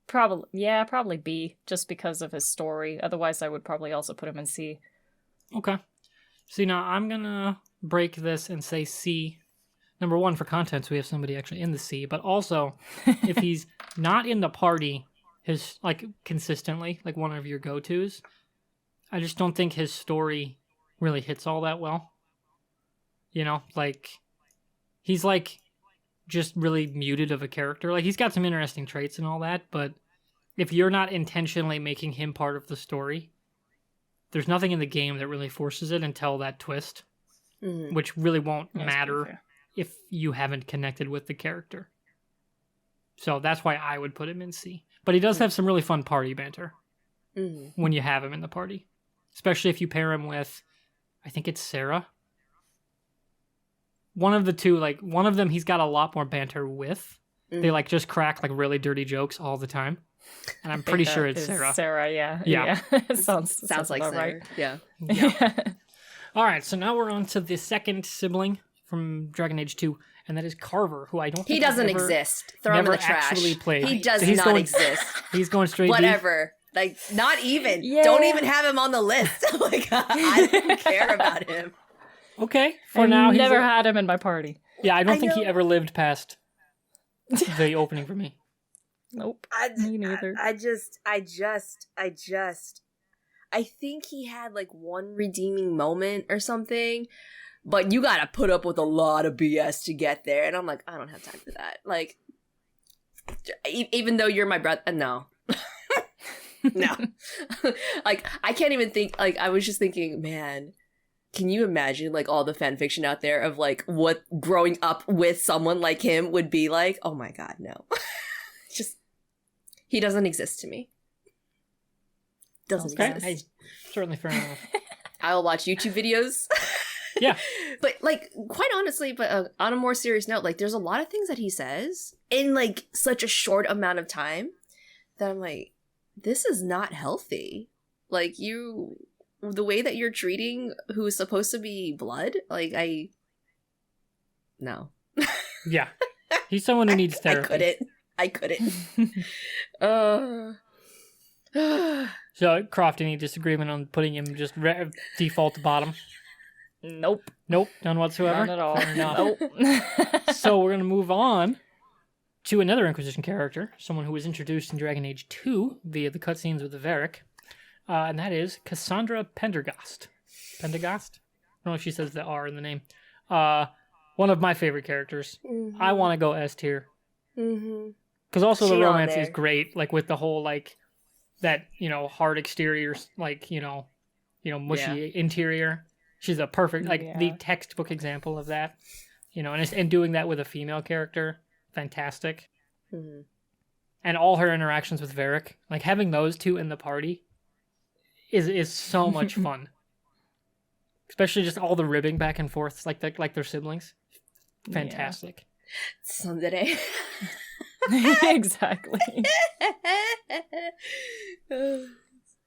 probably B, just because of his story. Otherwise, I would probably also put him in C. Okay. See, now I'm gonna break this and say C. Number one, for content, so we have somebody actually in the C, but also, if he's not in the party, his like consistently, like one of your go-tos, I just don't think his story really hits all that well. You know, like he's like just really muted of a character. Like he's got some interesting traits and all that, but if you're not intentionally making him part of the story, there's nothing in the game that really forces it until that twist, Mhm. which really won't That's matter pretty fair. if you haven't connected with the character. So that's why I would put him in C. But he does have some really fun party banter Mhm. when you have him in the party. Especially if you pair him with, I think it's Sarah. One of the two, like, one of them he's got a lot more banter with. They, Mhm. like, just crack, like, really dirty jokes all the time. And I'm pretty sure it's Sarah. Sarah, yeah. Yeah. Sounds like about Sarah. right. Yeah. Yeah. All right, so now we're on to the second sibling from Dragon Age 2, and that is Carver, who I don't think He doesn't I've ever- exist. Throw him in never the trash. actually played. He does So he's not going- exist. He's going straight B. Whatever. Like, not even. Yeah. Don't even have him on the list. Like, I don't care about him. Okay, for I now, he's never a- had him in my party. Yeah, I don't I think he know. ever lived past the opening for me. Nope. Me neither. I think he had like one redeeming moment or something, but you gotta put up with a lot of BS to get there. And I'm like, I don't have time for that. Like, even though you're my brother, no. No. Like, I can't even think, like, I was just thinking, man, can you imagine, like, all the fan fiction out there of, like, what growing up with someone like him would be like? Oh my god, no. Just, he doesn't exist to me. Doesn't Okay, exist. certainly fair enough. I'll watch YouTube videos. Yeah. But, like, quite honestly, but on a more serious note, like, there's a lot of things that he says in, like, such a short amount of time that I'm like, this is not healthy. Like, the way that you're treating who's supposed to be blood, like, no. Yeah. He's someone who needs therapy. I couldn't. So, Croft, any disagreement on putting him just default bottom? Nope. Nope, none whatsoever. Not at all. Fair enough. Nope. So we're going to move on to another Inquisition character, someone who was introduced in Dragon Age 2 via the cutscenes with the Varric, and that is Cassandra Pendergast. Pendergast? I don't know if she says the R in the name. One of my favorite characters. Mm-hmm. I want to go S tier. Mm-hmm. Because also She the on romance there. is great, like with the whole, like, that, hard exterior, like, mushy interior. She's a perfect, like, the Yeah. textbook example of that. And doing that with a female character, fantastic. Mm-hmm. And all her interactions with Varric, like, having those two in the party is so much fun. Especially just all the ribbing back and forth, like they're siblings. Fantastic. Tsundere. Exactly.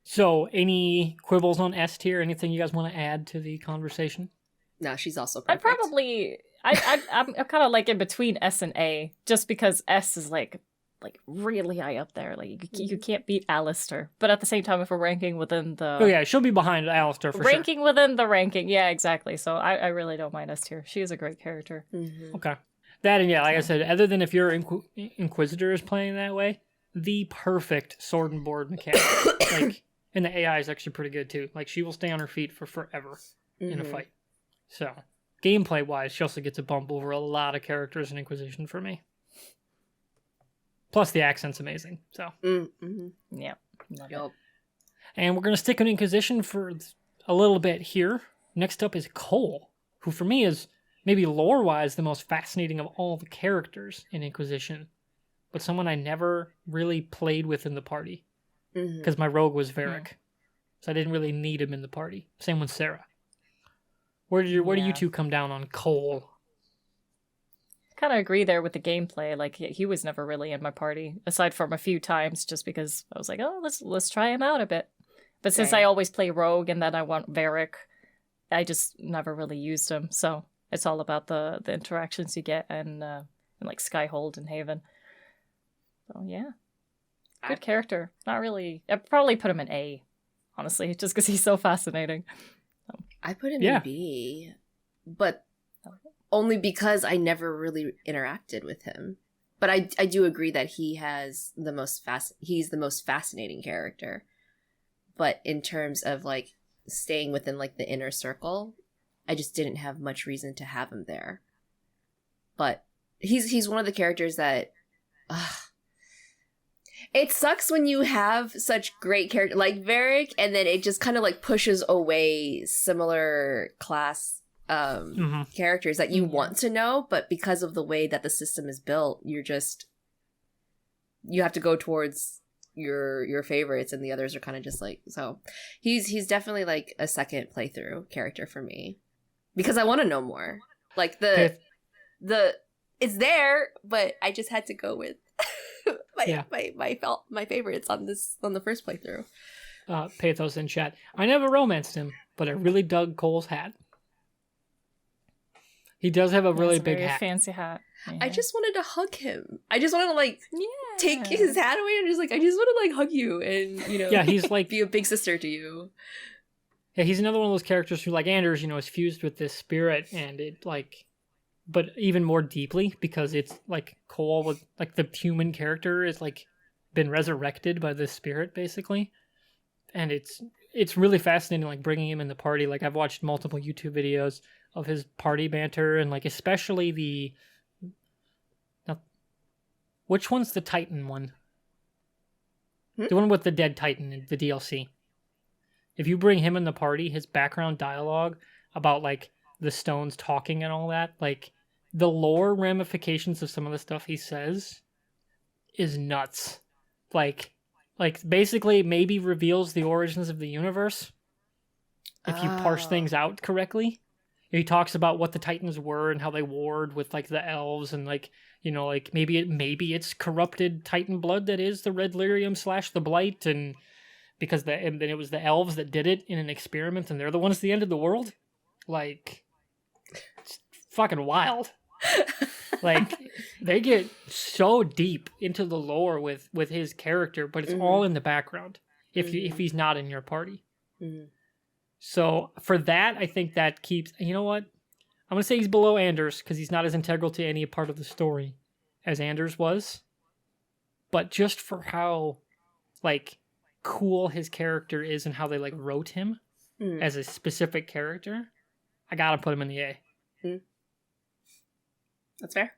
So, any quibbles on S tier? Anything you guys want to add to the conversation? No, she's also I'm perfect. kind of like in between S and A, just because S is like like really high up there. Like you can't beat Alistair. But at the same time, if we're ranking within the Oh yeah, she'll be behind Alistair for ranking within the ranking, yeah, exactly. So I really don't mind S tier. She is a great character. Mm-hmm. Okay. That and yeah, like I said, other than if your Inquisitor is playing that way, the perfect sword and board mechanic. Like, and the AI is actually pretty good too. Like she will stay on her feet for forever in a fight. So gameplay wise, she also gets a bump over a lot of characters in Inquisition for me. Plus the accent's amazing. So Yeah. Yep. and we're gonna stick on Inquisition for a little bit here. Next up is Cole, who for me is maybe lore-wise the most fascinating of all the characters in Inquisition, but someone I never really played with in the party because my rogue was Varric, so I didn't really need him in the party. Same with Sarah. Where do you two come down on Cole? Kind of agree there with the gameplay. Like he was never really in my party, aside from a few times, just because I was like, oh, let's try him out a bit. But since I always play rogue and then I want Varric, I just never really used him. So it's all about the interactions you get and like Skyhold and Haven. So yeah, good character. Not really. I'd probably put him in A, honestly, just because he's so fascinating. I put him in B, but only because I never really interacted with him. But I do agree that he's the most fascinating character. But in terms of like staying within like the inner circle, I just didn't have much reason to have him there. But he's one of the characters that it sucks when you have such great character like Varric, and then it just kind of like pushes away similar class characters that you want to know, but because of the way that the system is built, you have to go towards your favorites, and the others are kind of just like, so he's definitely like a second playthrough character for me because I want to know more. Like the it's there, but I just had to go with my favorites on the first playthrough. Pathos in chat. I never romanced him, but I really dug Cole's hat. He does have a really big hat. Fancy hat. Yeah. I just wanted to hug him. I just wanted to like take his hat away and just like I just want to like hug you and he's like be a big sister to you. Yeah, he's another one of those characters who, like Anders, is fused with this spirit, and it like, but even more deeply because it's like Cole with like the human character is like been resurrected by this spirit basically, and it's really fascinating like bringing him in the party. Like I've watched multiple YouTube videos of his party banter and like especially which one's the Titan one? The one with the dead Titan in the DLC. If you bring him in the party, his background dialogue about like the stones talking and all that, like the lore ramifications of some of the stuff he says is nuts. Like basically maybe reveals the origins of the universe if you parse things out correctly. He talks about what the Titans were and how they warred with like the elves and like like maybe it's corrupted Titan blood that is the red lyrium / the blight, and because and then it was the elves that did it in an experiment and they're the ones that ended the world. Like it's fucking wild. Like they get so deep into the lore with his character, but it's all in the background if he's not in your party. So for that, I think that keeps. You know what? I'm gonna say he's below Anders because he's not as integral to any part of the story as Anders was. But just for how like cool his character is and how they like wrote him as a specific character, I gotta put him in the A. That's fair.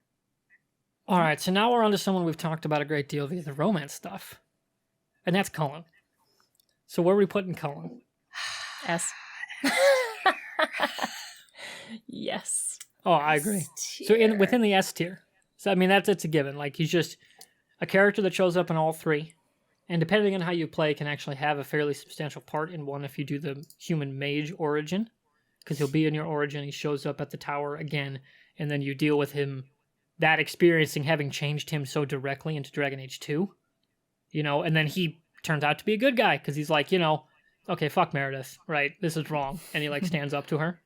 All right, so now we're on to someone we've talked about a great deal via the romance stuff, and that's Cullen. So where are we putting Cullen? S. Yes. Oh, I agree. So within the S tier. So I mean it's a given. Like he's just a character that shows up in all three, and depending on how you play, can actually have a fairly substantial part in one if you do the human mage origin, because he'll be in your origin. He shows up at the tower again, and then you deal with him. That experiencing having changed him so directly into Dragon Age 2, and then he turns out to be a good guy because he's like, okay, fuck Meredith, right? This is wrong. And he like stands up to her.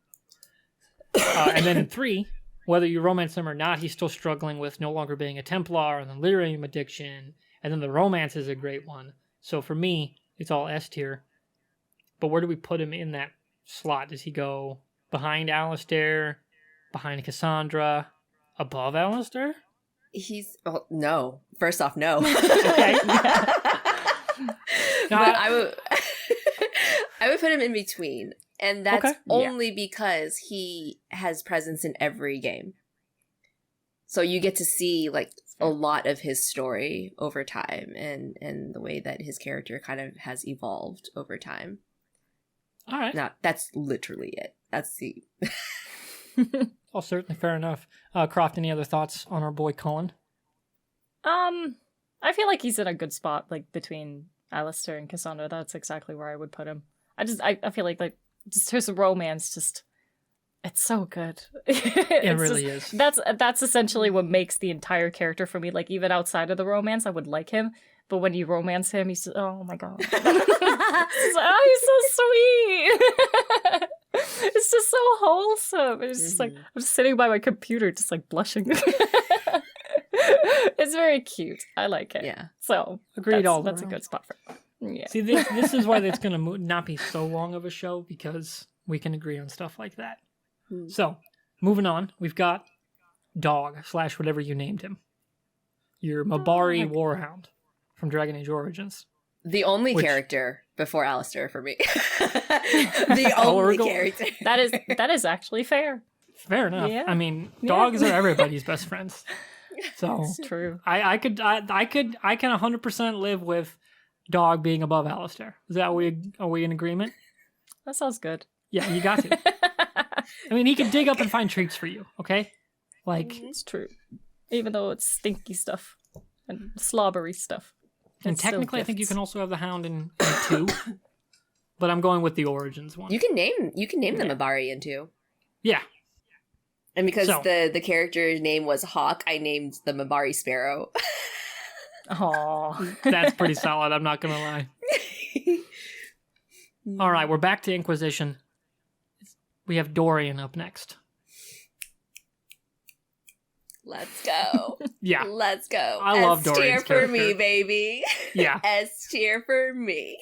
And then in 3, whether you romance him or not, he's still struggling with no longer being a Templar and the lyrium addiction, and then the romance is a great one. So for me, it's all S tier. But where do we put him in that slot? Does he go behind Alistair, behind Cassandra, above Alistair? No. First off, no. Okay. But I would put him in between. And that's only because he has presence in every game. So you get to see like a lot of his story over time and the way that his character kind of has evolved over time. All right. Now, that's literally it. That's the... Oh, certainly fair enough. Croft, any other thoughts on our boy Cullen? I feel like he's in a good spot, like between Alistair and Cassandra. That's exactly where I would put him. I feel like just his romance, it's so good. It really is. That's essentially what makes the entire character for me. Like even outside of the romance, I would like him. But when you romance him, he's oh my god, he's so sweet. It's just so wholesome. It's just like I'm just sitting by my computer, just like blushing. It's very cute. I like it. Yeah. So Agreed. That's a good spot for him. Yeah. See, this is why it's going to not be so long of a show, because we can agree on stuff like that. So, moving on, we've got Dog / whatever you named him. Your Mabari Warhound from Dragon Age Origins. The only character before Alistair for me. The only character. That is actually fair. Fair enough. Yeah. I mean, dogs are everybody's best friends. So It's true. I can 100% live with Dog being above Alistair. Is that are we in agreement? That sounds good. Yeah, you got to. I mean, he can dig up and find treats for you, okay? Like, It's true. Even though it's stinky stuff and slobbery stuff. and It's still technically I think you gifts. can also have the Hound in 2. But I'm going with the Origins one. You can name them Mabari in two. Yeah. And because So- the character's name was Hawk, I named the Mabari Sparrow. Aw. That's pretty solid, I'm not going to lie. All right, we're back to Inquisition. We have Dorian up next. Let's go. Yeah. Let's go. I love S Dorian's tier for me, character. baby. Yeah. S tier for me.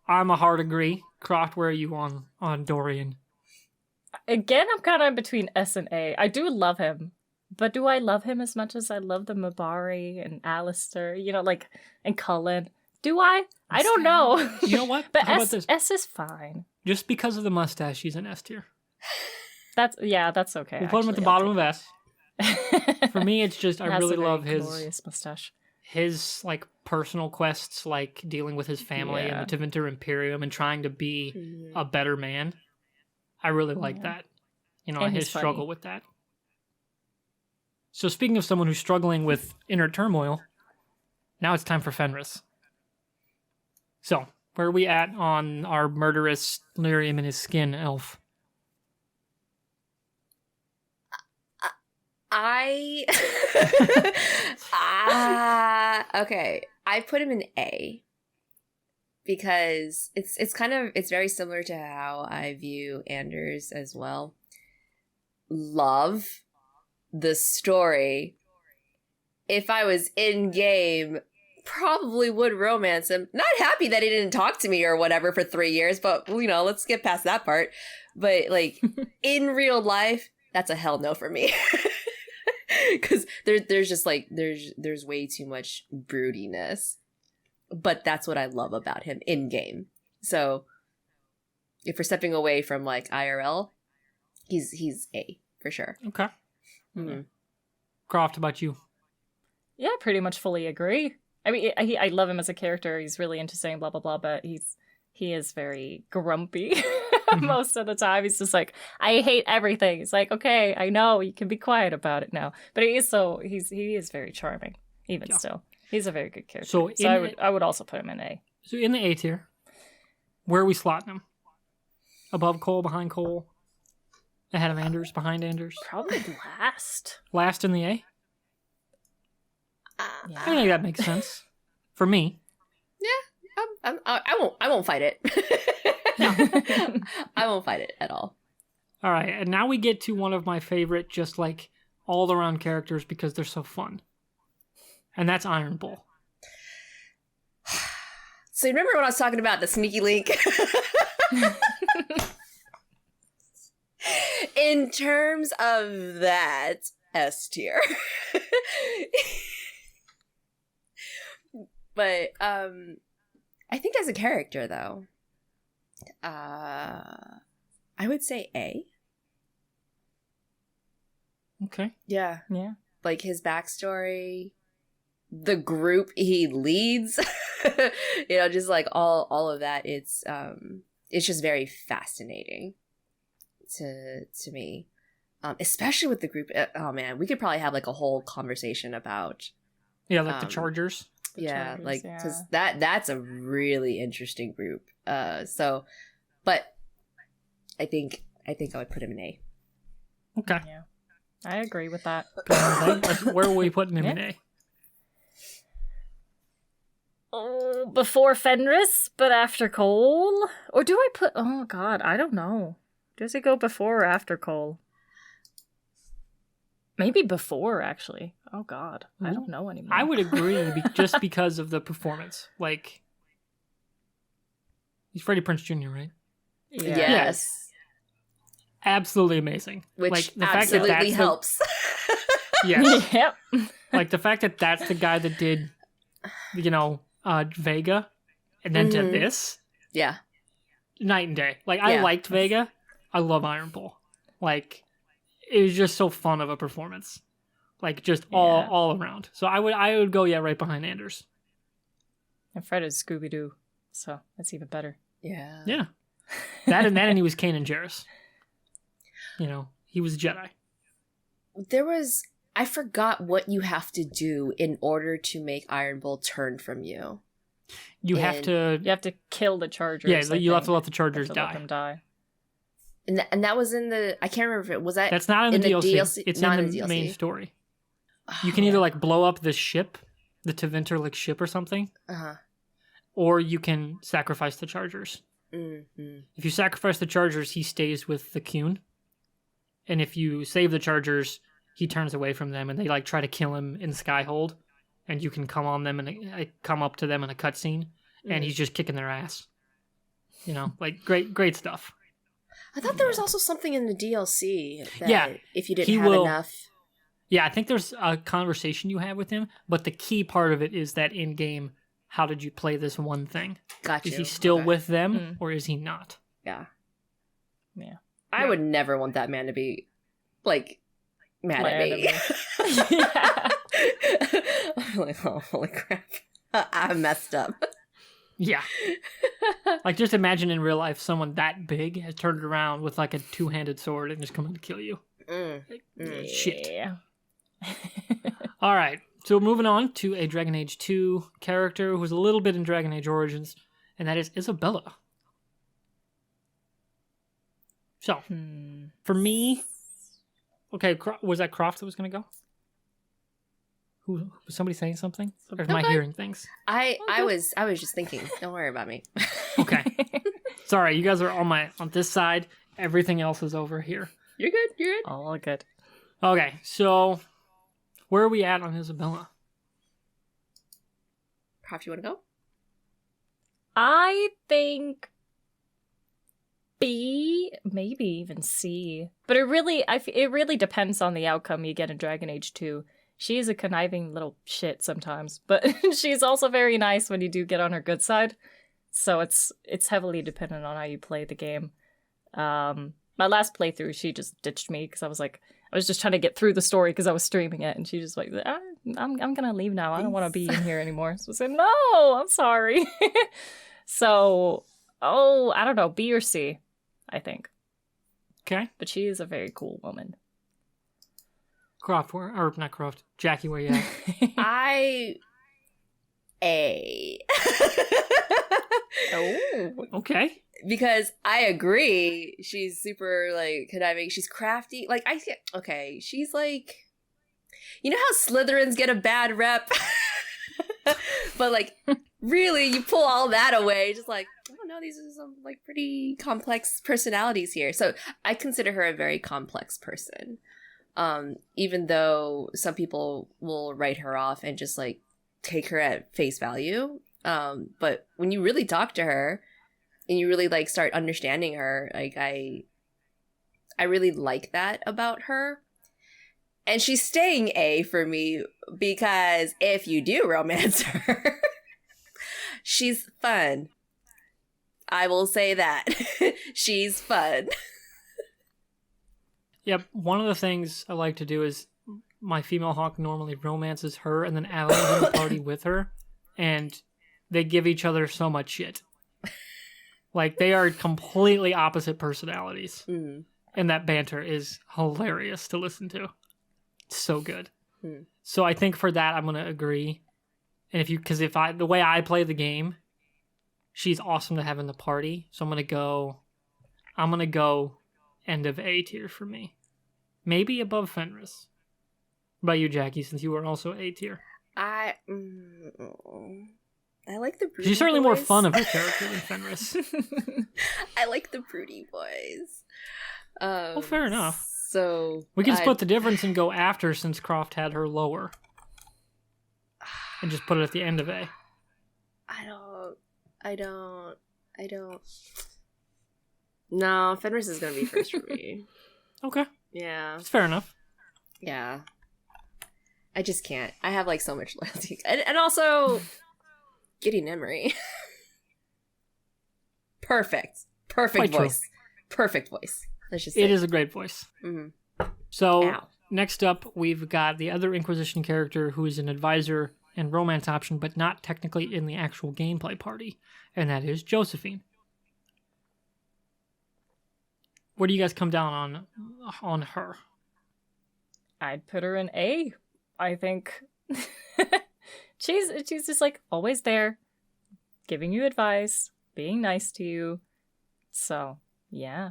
I'm a hard agree. Croft, where are you on Dorian? Again, I'm kind of in between S and A. I do love him. But do I love him as much as I love the Mabari and Alistair, and Cullen? Do I? I don't know. You know what? But How about this? S is fine. Just because of the mustache, he's an S tier. That's okay. We'll put him at the bottom of S. For me, it's just I really love glorious mustache. his like personal quests, like dealing with his family and the Tevinter Imperium and trying to be a better man. I really like that. And his he's struggle funny. with that. So speaking of someone who's struggling with inner turmoil, now it's time for Fenris. So, where are we at on our murderous lyrium in his skin elf? Okay. I put him in A because it's very similar to how I view Anders as well. Love the story. If I was in game, probably would romance him. Not happy that he didn't talk to me or whatever for 3 years, but let's get past that part. But like in real life, that's a hell no for me. Because there's just like there's way too much broodiness, but that's what I love about him in game. So if we're stepping away from like IRL, he's A for sure. Okay. Mm-hmm. Croft, about you? Yeah, pretty much fully agree. I mean, I love him as a character. He's really interesting, blah, blah, blah, but he is very grumpy most of the time. He's just like, I hate everything. It's like, okay, I know, you can be quiet about it now. But he is very charming, even still. He's a very good character. So I would also put him in A. So in the A tier, where are we slotting him? Above Cole, behind Cole? Ahead of Anders, behind Anders? Probably last. Last in the A? Yeah. I think that makes sense. For me. I won't fight it. I won't fight it at all. All right, and now we get to one of my favorite, just like all around characters because they're so fun, and that's Iron Bull. So remember when I was talking about the sneaky link? In terms of that, S tier. But I think as a character though, I would say A. Okay. Yeah. Yeah. Like his backstory, the group he leads, just like all of that. It's just very fascinating to me, especially with the group. Oh man, we could probably have like a whole conversation about the Chargers. Yeah, Chargers, like yeah. because that's a really interesting group. But I think I would put him in A. Okay. Yeah. I agree with that. Where are we putting him in A? Oh, before Fenris, but after Cole? Or do I put... Oh, God, I don't know. Does it go before or after Cole? Maybe before, actually. Oh, God. I don't know anymore. I would agree just because of the performance. Like, he's Freddie Prinze Jr., right? Yeah. Yes. Absolutely amazing. Which like, the absolutely fact that that's helps. Yes. Yep. Like, the fact that that's the guy that did, Vega, and then to this, Yeah. night and day. Like, I liked Vega. I love Iron Bull. Like, it was just so fun of a performance. Like, just all around. So I would go, right behind Anders. And Fred is Scooby-Doo, so that's even better. Yeah. Yeah. That and he was Kanan Jarrus. He was a Jedi. I forgot what you have to do in order to make Iron Bull turn from you. You have to kill the Chargers. Yeah, you have to let the Chargers Let die. them die. And that was in the... I can't remember if it... Was that... That's not in the DLC. It's not in the DLC. main story. You can either, blow up the ship, the Tevinter, ship or something, or you can sacrifice the Chargers. Mm-hmm. If you sacrifice the Chargers, he stays with the Qun. And if you save the Chargers, he turns away from them, and they, try to kill him in Skyhold. And you can come on them and come up to them in a cutscene, and he's just kicking their ass. Great stuff. I thought there was also something in the DLC that if you didn't have enough... Yeah, I think there's a conversation you have with him, but the key part of it is that in-game, how did you play this one thing? Gotcha. Is he still with them, or is he not? Yeah. Yeah. I would never want that man to be, mad at me. Yeah. I'm like, oh, holy crap. I messed up. Yeah. Just imagine in real life someone that big has turned around with, a two-handed sword and is coming to kill you. Shit. Yeah. All right. So moving on to a Dragon Age 2 character who's a little bit in Dragon Age Origins, and that is Isabella. So, for me... Okay, was that Croft that was going to go? Was somebody saying something? Or am I hearing things? I was just thinking. Don't worry about me. Okay. Sorry, you guys are on this side. Everything else is over here. You're good. All good. Okay, so where are we at on Isabella? Prof, you want to go? I think B, maybe even C. But it really depends on the outcome you get in Dragon Age 2. She is a conniving little shit sometimes, but she's also very nice when you do get on her good side. So it's heavily dependent on how you play the game. My last playthrough, she just ditched me because I was just trying to get through the story because I was streaming it, and she just I'm gonna leave now. I don't want to be in here anymore. So I said, no, I'm sorry. So, I don't know, B or C, I think. Okay. But she is a very cool woman. Croft, or not Croft, Jackie, where you at? I... A. Oh. Okay. Because I agree, she's super, conniving, she's crafty, she's you know how Slytherins get a bad rep? But, really, you pull all that away, just I don't no, these are some like pretty complex personalities here. So I consider her a very complex person. Even though some people will write her off and just like take her at face value. But when you really talk to her and you really like start understanding her, like I really like that about her. And she's staying A for me because if you do romance her, she's fun. I will say that. She's fun. Yep, one of the things I like to do is my female hawk normally romances her and then Allie's in the party with her, and they give each other so much shit. Like, they are completely opposite personalities. Mm. And that banter is hilarious to listen to. It's so good. Mm. So I think for that, I'm going to agree. And the way I play the game, she's awesome to have in the party. So I'm going to go end of A tier for me. Maybe above Fenris. What about you, Jackie, since you were also A tier? I like the broody She's certainly boys. more fun of a character than Fenris. I like the broody boys. Fair enough. So We can split the difference and go after, since Croft had her lower. And just put it at the end of A. I don't. No, Fenris is gonna be first for me. Okay. Yeah. That's fair enough. Yeah. I just can't. I have like so much loyalty. And also Gideon Emery. Perfect Quite true. voice. Perfect voice. Let's just say. It is a great voice. Mm-hmm. So, Ow. next up, we've got the other Inquisition character who is an advisor and romance option, but not technically in the actual gameplay party, and that is Josephine. Where do you guys come down on her? I'd put her in A. I think she's just like always there, giving you advice, being nice to you. So yeah,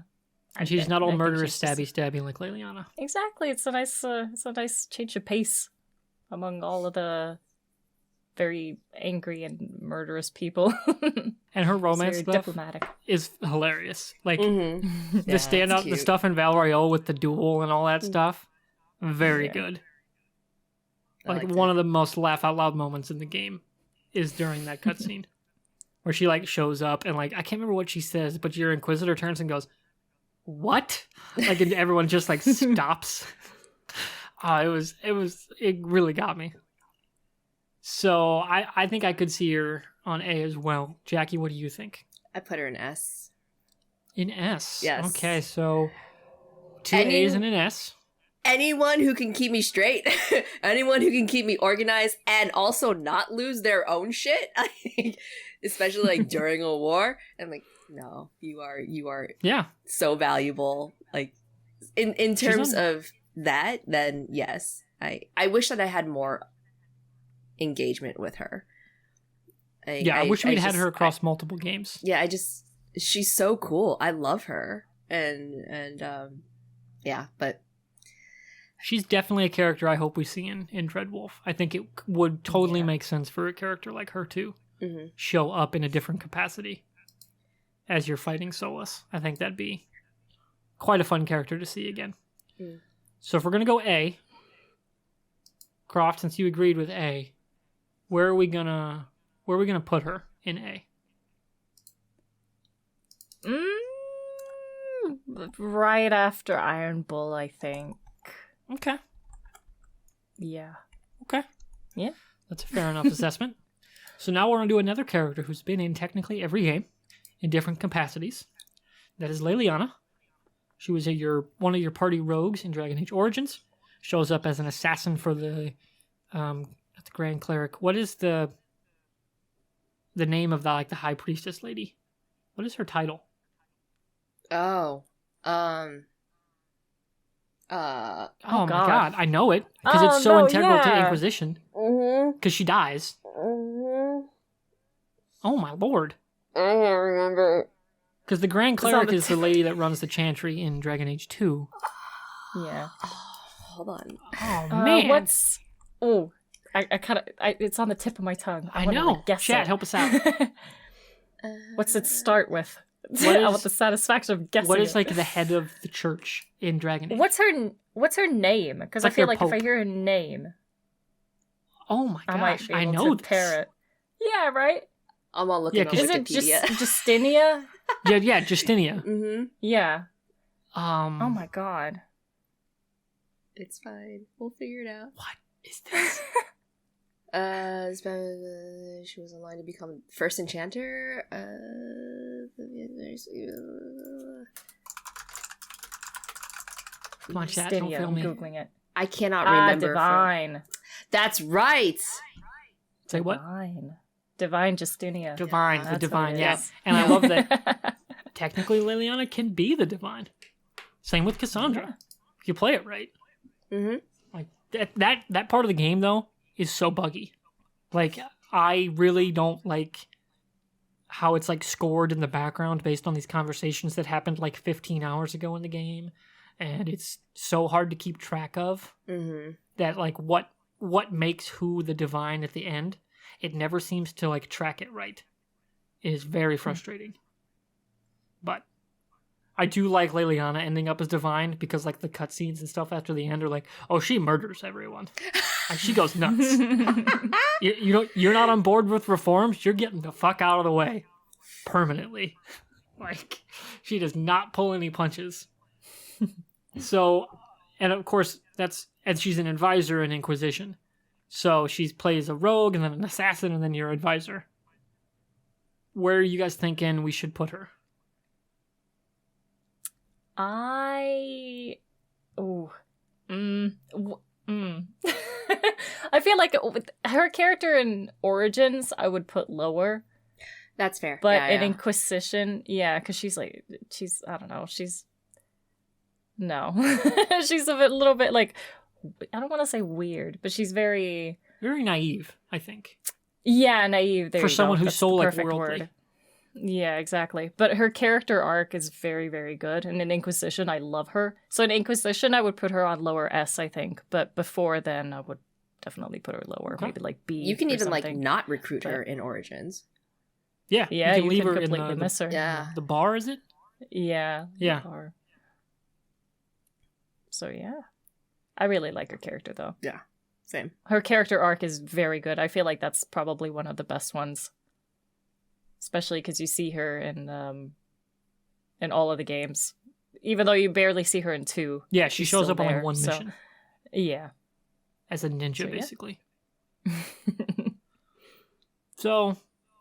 And she's not all I think murderous, she's just- stabby like Liliana. Exactly, it's a nice change of pace among all of the very angry and murderous people. And her romance Very stuff diplomatic. is hilarious. Like, Mm-hmm. the standout, the stuff in Valriel with the duel and all that stuff, very Yeah. good. I Like, liked one it. of the most laugh out loud moments in the game is during that cutscene. Where she, like, shows up and, like, I can't remember what she says, but your Inquisitor turns and goes, "What?" Like, and everyone just, like, stops. It really got me. So, I think I could see her on A as well. Jackie, what do you think? I put her in S. In S. Yes. Okay, so 2 Any- A's and an S. Anyone who can keep me straight, anyone who can keep me organized and also not lose their own shit, especially like during a war. I'm like, no, you are Yeah. so valuable. Like in terms on- of that, then yes. I wish that I had more engagement with her. I wish we'd had just- her across multiple games. she's so cool. I love her. And yeah, but She's definitely a character I hope we see in Dreadwolf. I think it would totally Yeah. make sense for a character like her to mhm. show up in a different capacity as you're fighting Solus. I think that'd be quite a fun character to see again. Mm. So if we're going to go A, Croft, since you agreed with A, where are we gonna put her in A? Right after Iron Bull, I think. Okay. Yeah. Okay. Yeah. That's a fair enough assessment. So now we're going to do another character who's been in technically every game in different capacities. That is Liliana. She was one of your party rogues in Dragon Age Origins. Shows up as an assassin for the Grand Cleric. What is the name of the High Priestess lady? What is her title? Oh. Oh God. my god, I know it because Oh, it's so no, integral to yeah. Inquisition. Mm-hmm. Because she dies. Mm-hmm. Oh my lord. I can't remember. Because the Grand It's on Cleric the is the lady that runs the Chantry in Dragon Age 2. Yeah. Hold on. Oh man. What's... Oh, I kind of... It's on the tip of my tongue. I wanna, know. like, guess Chat, it. help us out. What's it start with? What I want is- the satisfaction of guessing. What is it. like the head of the church in Dragon Age? What's her name? Because I Like feel their like if I pope. hear her name, Oh my I might gosh, be I able know to pair it. Yeah, right. I'm all looking Yeah, on 'cause- Is it Wikipedia. Justinia? Yeah, Justinia. Mm-hmm. Yeah. Oh Oh my god. It's fine. We'll figure it out. What is this? She was online to become first enchanter. Come on, chat, don't Justinia, fail I'm me. googling it. I cannot remember. Divine. That's right. Say what? Divine Justinia. Divine, the That's what divine, it yeah. is. And I love that technically Liliana can be the divine. Same with Cassandra. If you play it right. Mm-hmm. Like that part of the game though is so buggy. Like I really don't like how it's like scored in the background based on these conversations that happened like 15 hours ago in the game, and it's so hard to keep track of. Mm-hmm. That like what makes who the divine at the end. It never seems to like track it right. It is very frustrating. But I do like Liliana ending up as divine because like the cutscenes and stuff after the end are like, oh, she murders everyone. Like, she goes nuts. You're not on board with reforms. You're getting the fuck out of the way permanently. Like she does not pull any punches. So, and of course and she's an advisor in Inquisition. So she plays a rogue and then an assassin and then your advisor. Where are you guys thinking we should put her? I feel like with her character in Origins, I would put lower. That's fair. But in Inquisition, yeah, because she's I don't know, she's a little bit like, I don't want to say weird, but she's very naive, I think. Yeah, naive. There For you someone go. who's That's so the like perfect worldly. word. Yeah, exactly. But her character arc is very, very good. And in Inquisition, I love her. So in Inquisition, I would put her on lower S, I think. But before then, I would definitely put her lower, Okay. maybe like B. You can or even like something. not recruit her in Origins. Yeah, Yeah, you can leave her in completely miss her. Yeah. the bar, is it? Yeah. Yeah. Or... So yeah, I really like her character though. Yeah, same. Her character arc is very good. I feel like that's probably one of the best ones, especially because you see her in all of the games, even though you barely see her in 2. Yeah, she she's shows still up on there, like one so- mission Yeah. as a ninja, So, yeah. basically. So,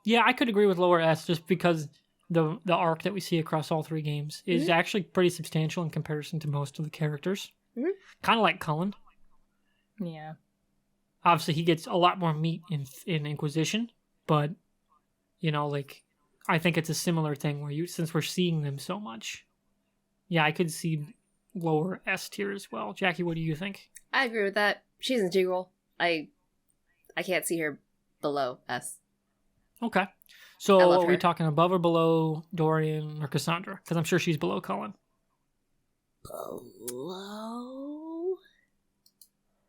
yeah, I could agree with lower S just because the arc that we see across all 3 games is actually pretty substantial in comparison to most of the characters. Mhm. Kind of like Cullen. Yeah. Obviously, he gets a lot more meat in Inquisition, but like I think it's a similar thing where since we're seeing them so much, yeah, I could see lower S tier as well. Jackie, what do you think? I agree with that. She's integral. I can't see her below S. Okay, I so love are we her. talking above or below Dorian or Cassandra? Because I'm sure she's below Cullen. Below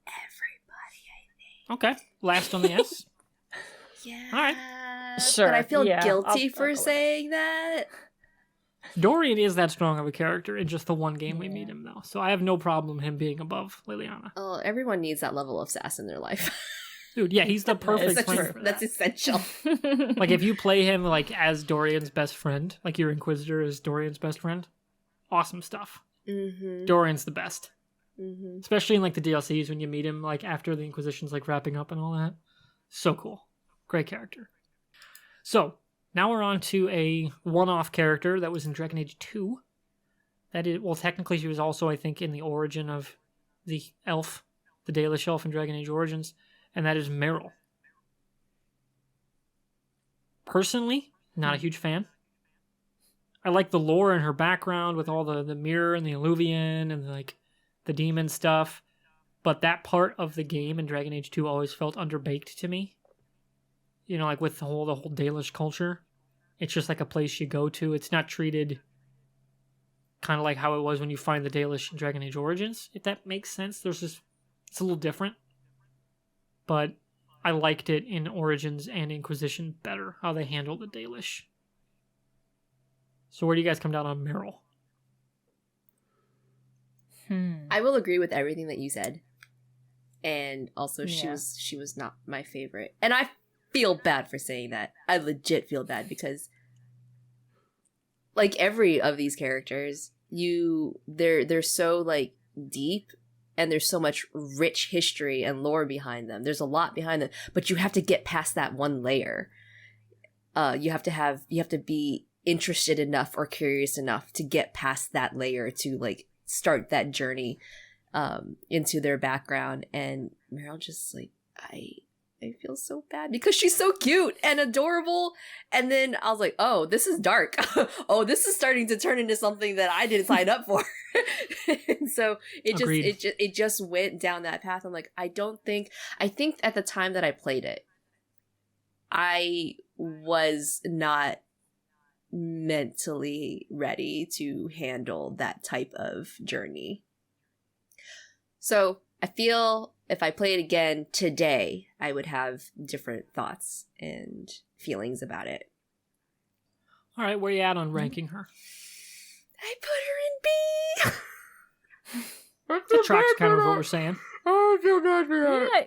everybody, I think. Okay, last on the S. Yeah. All right. Sure, But I feel yeah, guilty I'll for go with saying that. Dorian is that strong of a character in just the one game we Yeah. meet him, though. So I have no problem him being above Liliana. Oh, everyone needs that level of sass in their life. Dude, yeah, he's the perfect It's friend true. for that. That's essential. Like, if you play him, like, as Dorian's best friend, like your Inquisitor is Dorian's best friend, awesome stuff. Mm-hmm. Dorian's the best. Mm-hmm. Especially in, like, the DLCs when you meet him, like, after the Inquisition's, like, wrapping up and all that. So cool. Great character. So, now we're on to a one-off character that was in Dragon Age 2. That is, well, technically she was also, I think, in the origin of the elf, the Dalish elf in Dragon Age Origins, and that is Meryl. Personally, not a huge fan. I like the lore and her background with all the mirror and the Illuvian and like the demon stuff, but that part of the game in Dragon Age 2 always felt underbaked to me. Like with the whole Dalish culture, it's just like a place you go to. It's not treated kind of like how it was when you find the Dalish in Dragon Age Origins, if that makes sense. It's a little different, but I liked it in Origins and Inquisition better, how they handled the Dalish. So where do you guys come down on Meryl? I will agree with everything that you said. And also Yeah. she was not my favorite. And I feel bad for saying that. I legit feel bad because like every of these characters, they're so like deep and there's so much rich history and lore behind them. There's a lot behind them, but you have to get past that one layer. You have to be interested enough or curious enough to get past that layer to like start that journey into their background. And Meryl just like I feel so bad because she's so cute and adorable. And then I was like, oh, this is dark. Oh, this is starting to turn into something that I didn't sign up for. And so it just went down that path. I'm like, I think at the time that I played it, I was not mentally ready to handle that type of journey. So I feel if I play it again today, I would have different thoughts and feelings about it. All right, where you at on ranking her? I put her in B. That tracks kind of what we're saying. Oh, I feel bad for Yeah.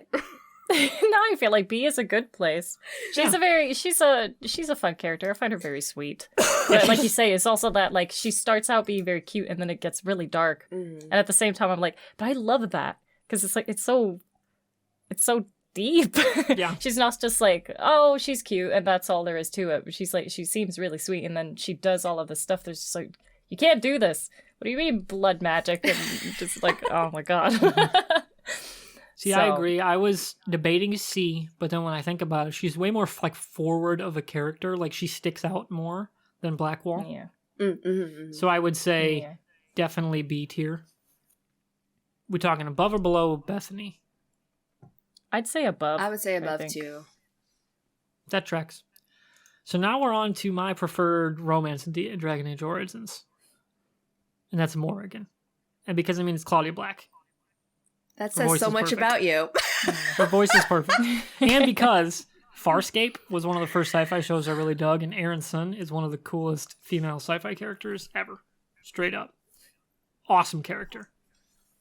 Now I feel like B is a good place. She's a fun character. I find her very sweet. But like you say, it's also that like she starts out being very cute and then it gets really dark. Mm-hmm. And at the same time I'm like, but I love that because it's like it's so deep. Yeah. She's not just like, oh, she's cute and that's all there is to it. She's like she seems really sweet and then she does all of this stuff. There's just like, you can't do this. What do you mean blood magic? And just like, oh my god. See, I agree. I was debating C, but then when I think about it, she's way more like forward of a character. Like she sticks out more than Blackwall. Yeah. Mm-hmm. So I would say definitely B tier. We talking above or below Bethany? I'd say above. I would say I above think. too. That tracks. So now we're on to my preferred romance in Dragon Age Origins. And that's Morrigan. And because, I mean, it's Claudia Black. That Her says voice so is much perfect. about you. Her voice is perfect. And because Farscape was one of the first sci-fi shows I really dug, and Aaron Sun is one of the coolest female sci-fi characters ever. Straight up. Awesome character.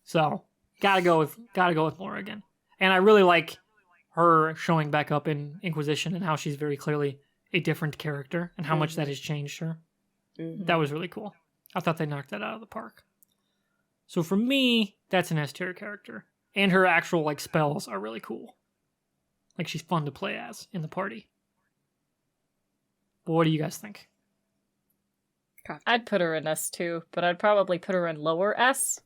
So, gotta go with Morrigan. And I really like her showing back up in Inquisition and how she's very clearly a different character and how much that has changed her. Mm-hmm. That was really cool. I thought they knocked that out of the park. So for me, that's an S-tier character. And her actual like spells are really cool. Like she's fun to play as in the party. But what do you guys think? I'd put her in S too, but I'd probably put her in lower S.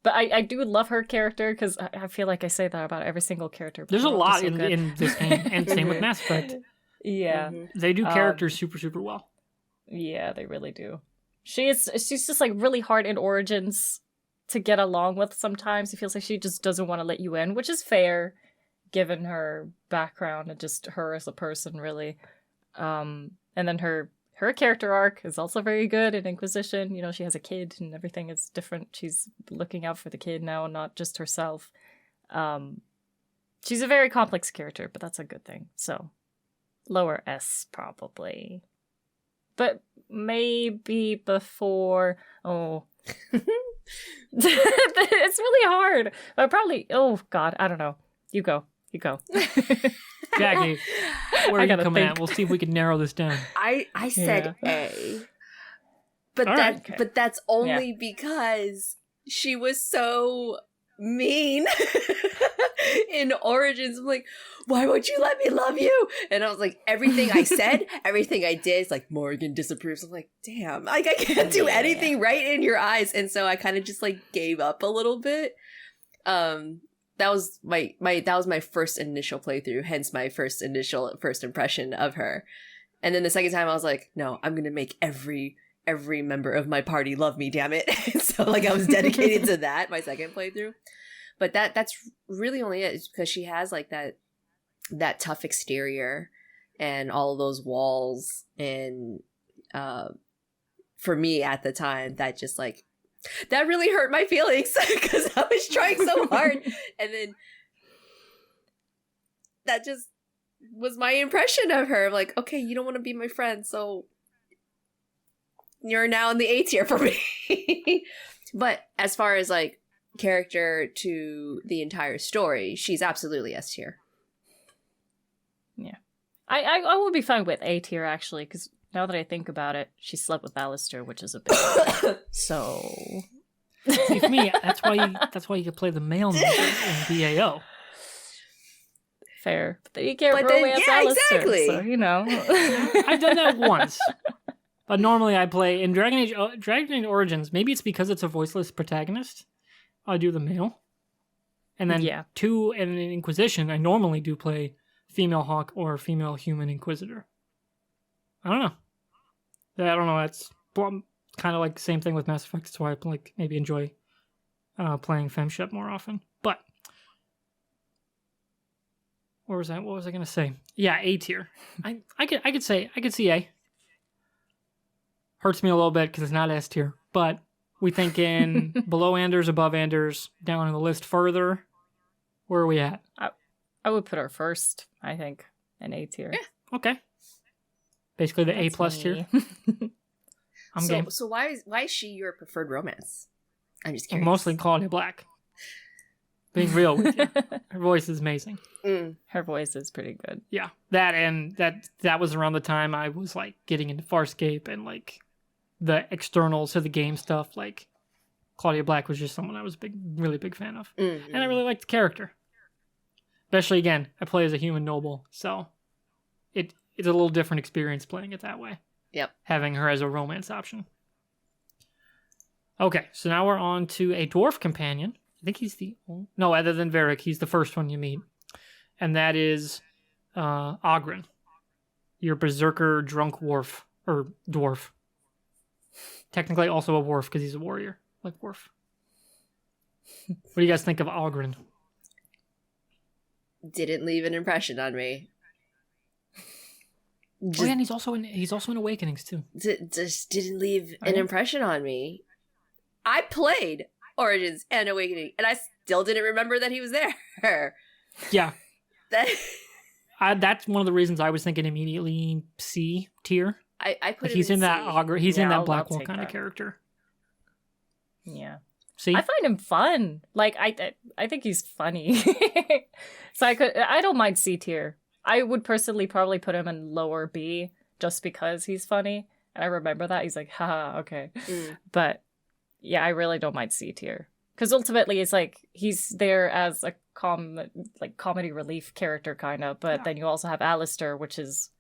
But I do love her character because I feel like I say that about every single character. but There's a they're all lot just so good. in this game, and same with Mass Effect. Yeah. Mm-hmm. They do characters super, super well. Yeah, they really do. She's just like really hard in Origins to get along with sometimes. It feels like she just doesn't want to let you in, which is fair given her background and just her as a person, really. And then her character arc is also very good in Inquisition. You know, she has a kid and everything is different. She's looking out for the kid now, not just herself. She's a very complex character, but that's a good thing. So, lower S probably. But maybe before... Oh. It's really hard. But probably... Oh, God, I don't know. You go. Jackie, where I are you gotta coming think. at? We'll see if we can narrow this down. I said A. But All right. Okay. but that's only because she was so mean in Origins. I'm like, why won't you let me love you? And I was like, everything I said, everything I did, is like, Morgan disapproves. I'm like, damn, like I can't do anything right in your eyes. And so I kind of just like gave up a little bit. That was my first initial playthrough, hence my first impression of her. And then the second time I was like, no, I'm gonna make every member of my party love me, damn it. So like I was dedicated to that, my second playthrough. But that's really only it, is because she has like that tough exterior and all of those walls, and for me at the time, that just like that really hurt my feelings because I was trying so hard. And then that just was my impression of her. I'm like, okay, you don't want to be my friend, so you're now in the A tier for me. But as far as like character to the entire story, she's absolutely S tier. Yeah. I would be fine with A tier, actually, because now that I think about it, she slept with Alistair, which is a bit... So... See, for me, that's why you could play the male ninja in BAO. Fair. But then you can't romance Alistair, exactly. so, you know. I've done that once. But normally I play in Dragon Age Origins, maybe it's because it's a voiceless protagonist, I do the male. And then in Inquisition, I normally do play female Hawk or female human Inquisitor. I don't know. That's kind of like the same thing with Mass Effect. That's why I like maybe enjoy playing FemShep more often. But what was I going to say? Yeah, A tier. I could see A. Hurts me a little bit because it's not S tier. But we thinking below Anders, above Anders, down in the list further. Where are we at? I would put her first, I think, in A tier. Yeah, okay. Basically the A plus tier. I'm game. So why is she your preferred romance? I'm just curious. Mostly Claudia Black. Being real with you. Her voice is amazing. Her voice is pretty good. Yeah. That was around the time I was like getting into Farscape and like the externals to the game stuff. Like Claudia Black was just someone I was a really big fan of. And I really liked the character. Especially again, I play as a human noble, so it's a little different experience playing it that way. Yep. Having her as a romance option. Okay, so now we're on to a dwarf companion. I think he's no, other than Varric, he's the first one you meet. And that is Oghren. Your berserker drunk dwarf. Technically also a dwarf because he's a warrior, like Worf. What do you guys think of Oghren? Didn't leave an impression on me. And he's also in Awakenings too. Just didn't leave an impression on me. I played Origins and Awakening, and I still didn't remember that he was there. Yeah, that's one of the reasons I was thinking immediately C tier. I put he's in that Ogre. He's in that Blackwall kind of character. Yeah. See, I find him fun. Like I think he's funny. So I don't mind C tier. I would personally probably put him in lower B just because he's funny. And I remember that. He's like, haha, okay. But yeah, I really don't mind C tier. Because ultimately it's like he's there as a comedy relief character kind of, but then you also have Alistair, which is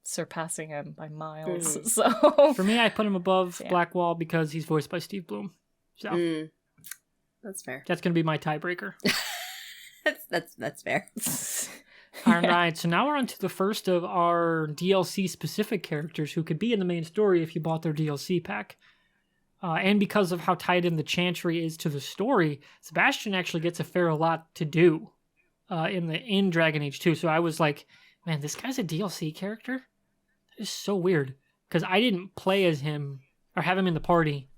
surpassing him by miles. So for me, I put him above Blackwall because he's voiced by Steve Bloom. So that's fair. That's going to be my tiebreaker. That's fair. All right, so now we're on to the first of our DLC-specific characters who could be in the main story if you bought their DLC pack. And because of how tied in the Chantry is to the story, Sebastian actually gets a fair lot to do in Dragon Age 2. So I was like, man, this guy's a DLC character? That is so weird. Because I didn't play as him or have him in the party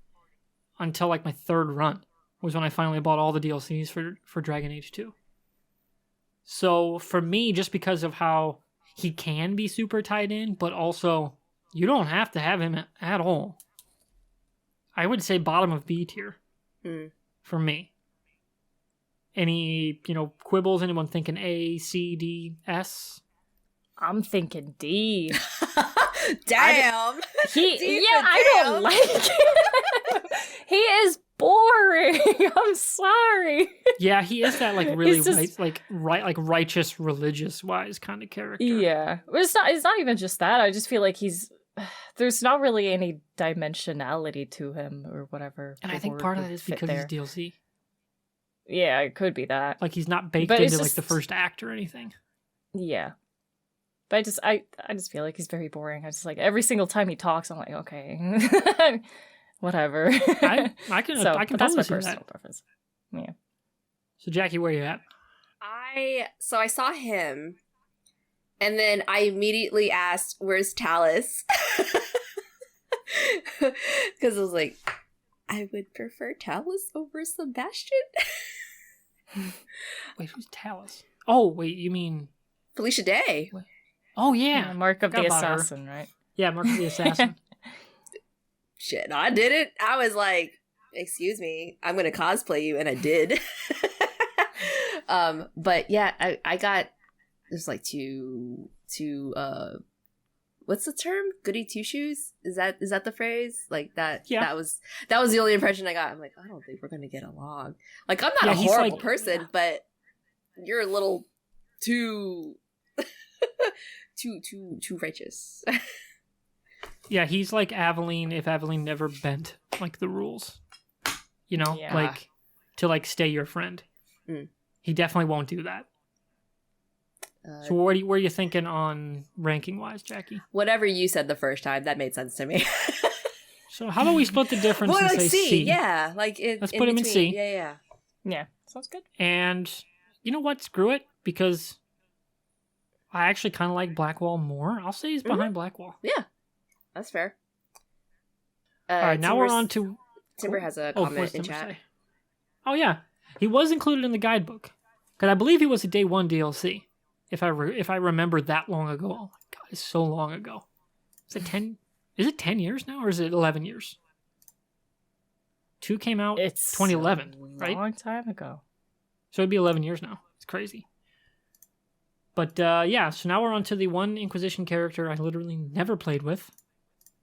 until like my third run was when I finally bought all the DLCs for Dragon Age 2. So for me, just because of how he can be super tied in, but also you don't have to have him at all. I would say bottom of B tier for me. Any, quibbles? Anyone thinking A, C, D, S? I'm thinking D. Damn. I don't like it. He is boring. I'm sorry. Yeah, he is that really righteous, religious wise kind of character. Yeah, it's not even just that. I just feel like there's not really any dimensionality to him or whatever. And I think part of that is because he's DLC. Yeah, it could be that. Like he's not baked into the first act or anything. Yeah. But I just feel like he's very boring. I just every single time he talks, I'm like, okay, whatever. I can that's my personal preference. Yeah. So Jackie, where you at? I saw him, and then I immediately asked, "Where's Talus?" Because I was like, I would prefer Talus over Sebastian. Wait, who's Talus? Oh, wait, you mean Felicia Day? Oh yeah, Mark of the Assassin, right? Yeah, Mark of the Assassin. shit, I did it. I was like, excuse me, I'm gonna cosplay you, and I did. But yeah, I got there's like two what's the term? Goody two shoes? Is that the phrase? Like that? Yeah. That was the only impression I got. I'm like, I don't think we're gonna get along. Like, I'm not a he's horrible like- person, but you're a little too too righteous. Yeah, he's like Aveline if Aveline never bent like the rules. You know, Yeah. like to like stay your friend. Mm. He definitely won't do that. So where are you thinking on ranking wise, Jackie? Whatever you said the first time, that made sense to me. So how about we split the difference Well, and like say C, C? yeah, like Let's put him in between. C. Yeah. Yeah, sounds good. And you know what? Screw it, because I actually kind of like Blackwall more. I'll say he's behind Blackwall. Yeah, that's fair. All right, now we're on to Timber has a Oh, comment what's in Timber chat. say? Oh yeah, he was included in the guidebook because I believe he was a day one DLC. If I remember that long ago. Oh my god, it's so long ago. Is it 10? Is it 10 years now, or is it 11 years? 2 came out It's 2011, a right? long time ago. So it'd be 11 years now. It's crazy. But yeah, so now we're on to the one Inquisition character I literally never played with,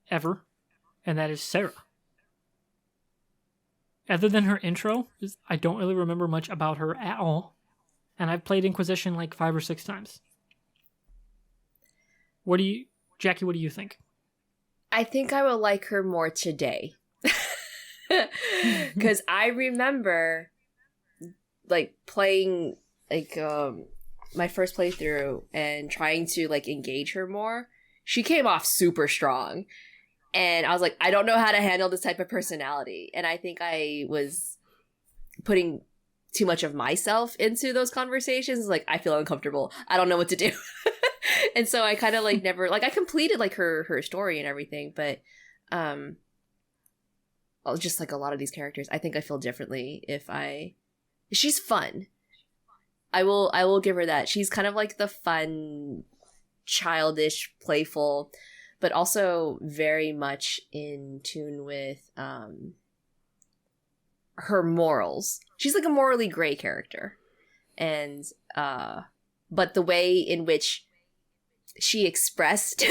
ever, and that is Sarah. Other than her intro, I don't really remember much about her at all, and I've played Inquisition like 5 or 6 times. Jackie, what do you think? I think I will like her more today. Because I remember, like, playing, like, my first playthrough and trying to, like, engage her more. She came off super strong. And I was like, I don't know how to handle this type of personality. And I think I was putting too much of myself into those conversations. Like, I feel uncomfortable. I don't know what to do. And so I kind of like never, like, I completed like her story and everything, but just like a lot of these characters, I think I feel differently she's fun. I will give her that. She's kind of like the fun, childish, playful, but also very much in tune with her morals. She's like a morally gray character. And but the way in which she expressed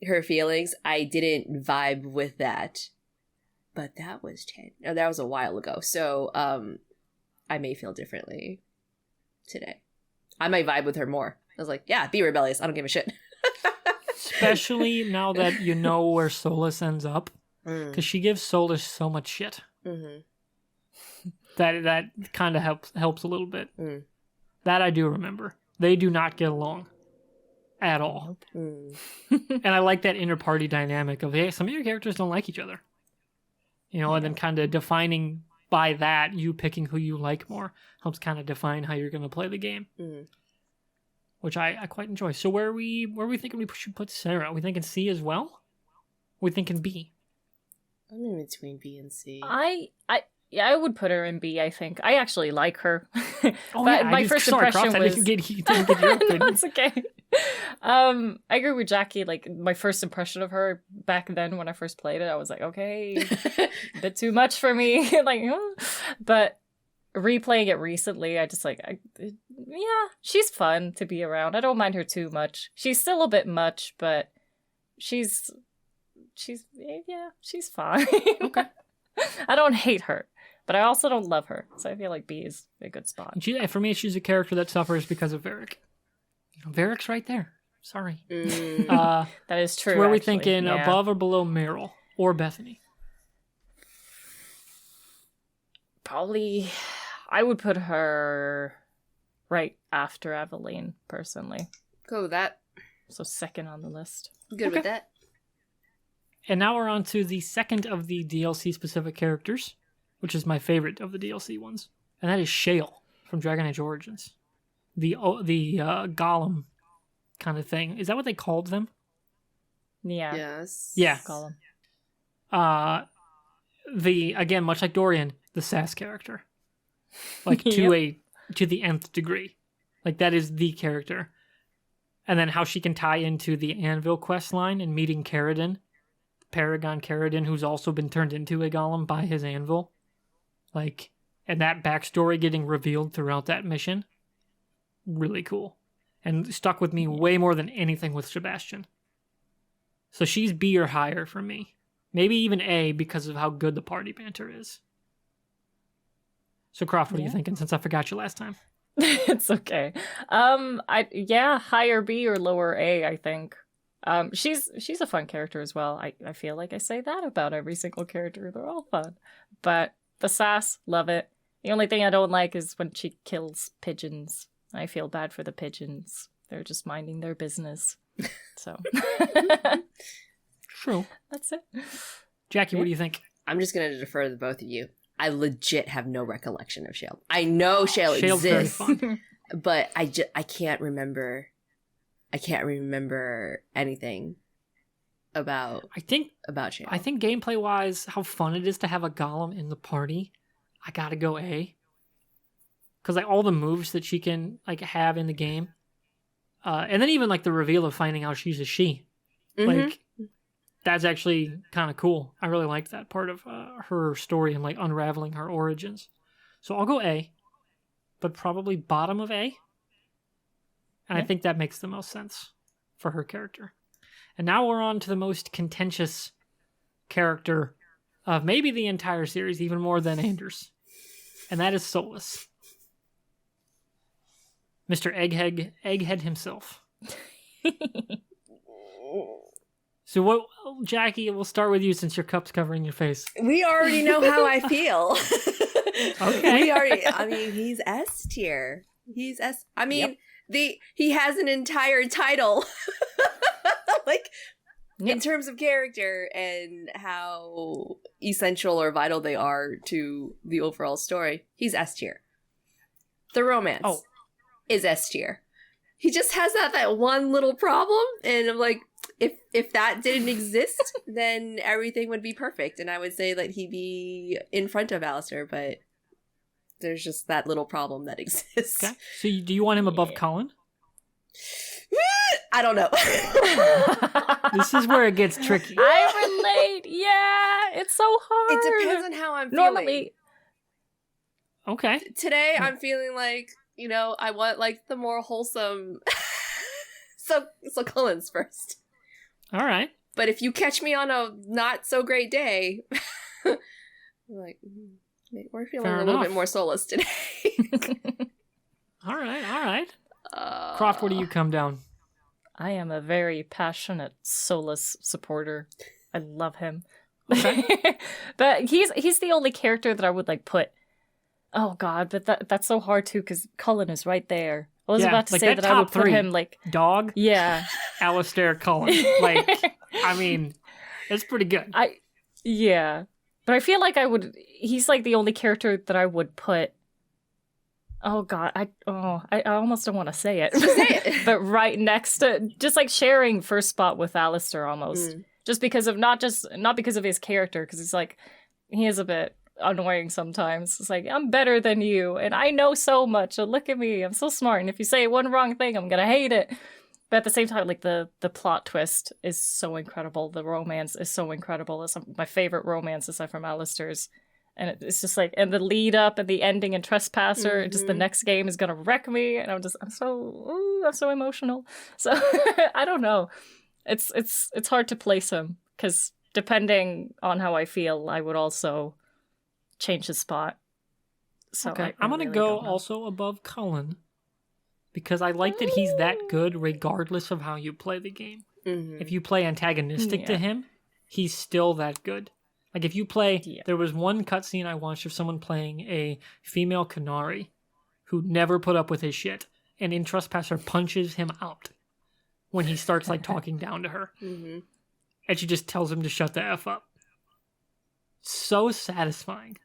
her feelings, I didn't vibe with that. But that was that was a while ago. So I may feel differently today. I might vibe with her more. I was like, yeah, be rebellious. I don't give a shit. Especially now that you know where Solus ends up. Because she gives Solus so much shit. Mm-hmm. That kind of helps a little bit. That I do remember. They do not get along at all. And I like that inter-party dynamic of, hey, some of your characters don't like each other. You know, and then kind of defining by that, you picking who you like more helps kind of define how you're going to play the game. Which I quite enjoy. So where are we thinking we should put Sarah? Are we thinking C as well? Are we thinking B? I'm in between B and C. I would put her in B, I think. I actually like her. Oh, but yeah, my first impression was... you didn't get your opinion. No, it's okay. I agree with Jackie. Like, my first impression of her back then when I first played it, I was like, okay, a bit too much for me. Like, but replaying it recently, I just like, yeah, she's fun to be around. I don't mind her too much. She's still a bit much, but she's fine. Okay. I don't hate her, but I also don't love her. So I feel like B is a good spot. For me, she's a character that suffers because of Varric. You know, Varric's right there. Sorry. That is true. So where are we thinking, above or below Meryl or Bethany? Probably, I would put her right after Aveline, personally. Go with that. So second on the list. Good with that. And now we're on to the second of the DLC-specific characters, which is my favorite of the DLC ones. And that is Shale from Dragon Age Origins. The golem kind of thing. Is that what they called them? Yeah. Yes. Yeah. Golem. Again, much like Dorian, the sass character. Like to the nth degree. Like that is the character. And then how she can tie into the Anvil quest line and meeting Caridin Paragon Caradin, who's also been turned into a golem by his anvil. Like, and that backstory getting revealed throughout that mission. Really cool. And stuck with me way more than anything with Sebastian. So she's B or higher for me. Maybe even A because of how good the party banter is. So Croft, what are you thinking since I forgot you last time? It's okay. Higher B or lower A, I think. She's a fun character as well. I feel like I say that about every single character. They're all fun. But the sass, love it. The only thing I don't like is when she kills pigeons. I feel bad for the pigeons. They're just minding their business. So True. That's it. Jackie, what do you think? I'm just going to defer to the both of you. I legit have no recollection of Shale. I know Shale Shale's exists, very fun. but I can't remember. I can't remember anything about Shale. I think gameplay wise, how fun it is to have a golem in the party. I gotta go A. Because like all the moves that she can like have in the game, and then even like the reveal of finding out she's a she, like that's actually kind of cool. I really like that part of her story and like unraveling her origins. So I'll go A, but probably bottom of A. And I think that makes the most sense for her character. And now we're on to the most contentious character of maybe the entire series, even more than Anders. And that is Solus. Mr. Egghead himself. So what, Jackie, we'll start with you since your cup's covering your face. We already know how I feel. Okay. He's S tier. He's S. He has an entire title. In terms of character and how essential or vital they are to the overall story, he's S tier. The romance is S tier. He just has that one little problem, and I'm like, if that didn't exist, then everything would be perfect, and I would say that he'd be in front of Alistair, but there's just that little problem that exists. Okay. So do you want him above Colin? I don't know. This is where it gets tricky. I relate. Yeah, it's so hard. It depends on how I'm feeling. Normally. Okay. Today, I'm feeling like, I want like the more wholesome. so Cullen's first. All right. But if you catch me on a not so great day, I'm like, we're feeling Fair a little enough. bit more Solus today. All right. Croft, where do you come down? I am a very passionate Solus supporter. I love him. Okay. But he's the only character that I would like put. Oh god, but that's so hard too because Cullen is right there. I was about to say that I would put him like Dog, yeah, Alistair, Cullen. Like, I mean, it's pretty good. But I feel like he's like the only character that I would put. Oh god, I almost don't want to say it. Just say it. But right next to, just like sharing first spot with Alistair almost. Just because of not because of his character, because it's like he is a bit annoying sometimes. It's like, I'm better than you and I know so much, so look at me, I'm so smart, and if you say one wrong thing I'm gonna hate it. But at the same time, like the plot twist is so incredible, the romance is so incredible. It's my favorite romance aside from Alistair's. And it's just like, and the lead up and the ending in Trespasser, just the next game is gonna wreck me, and I'm so emotional. So I don't know. It's hard to place him because depending on how I feel, I would also change his spot. So okay, I'm gonna go also above Cullen because I like that he's that good regardless of how you play the game. If you play antagonistic to him, he's still that good. Like, if you play, there was one cutscene I watched of someone playing a female Canary who never put up with his shit, and in Trespasser punches him out when he starts, like, talking down to her. And she just tells him to shut the F up. So satisfying.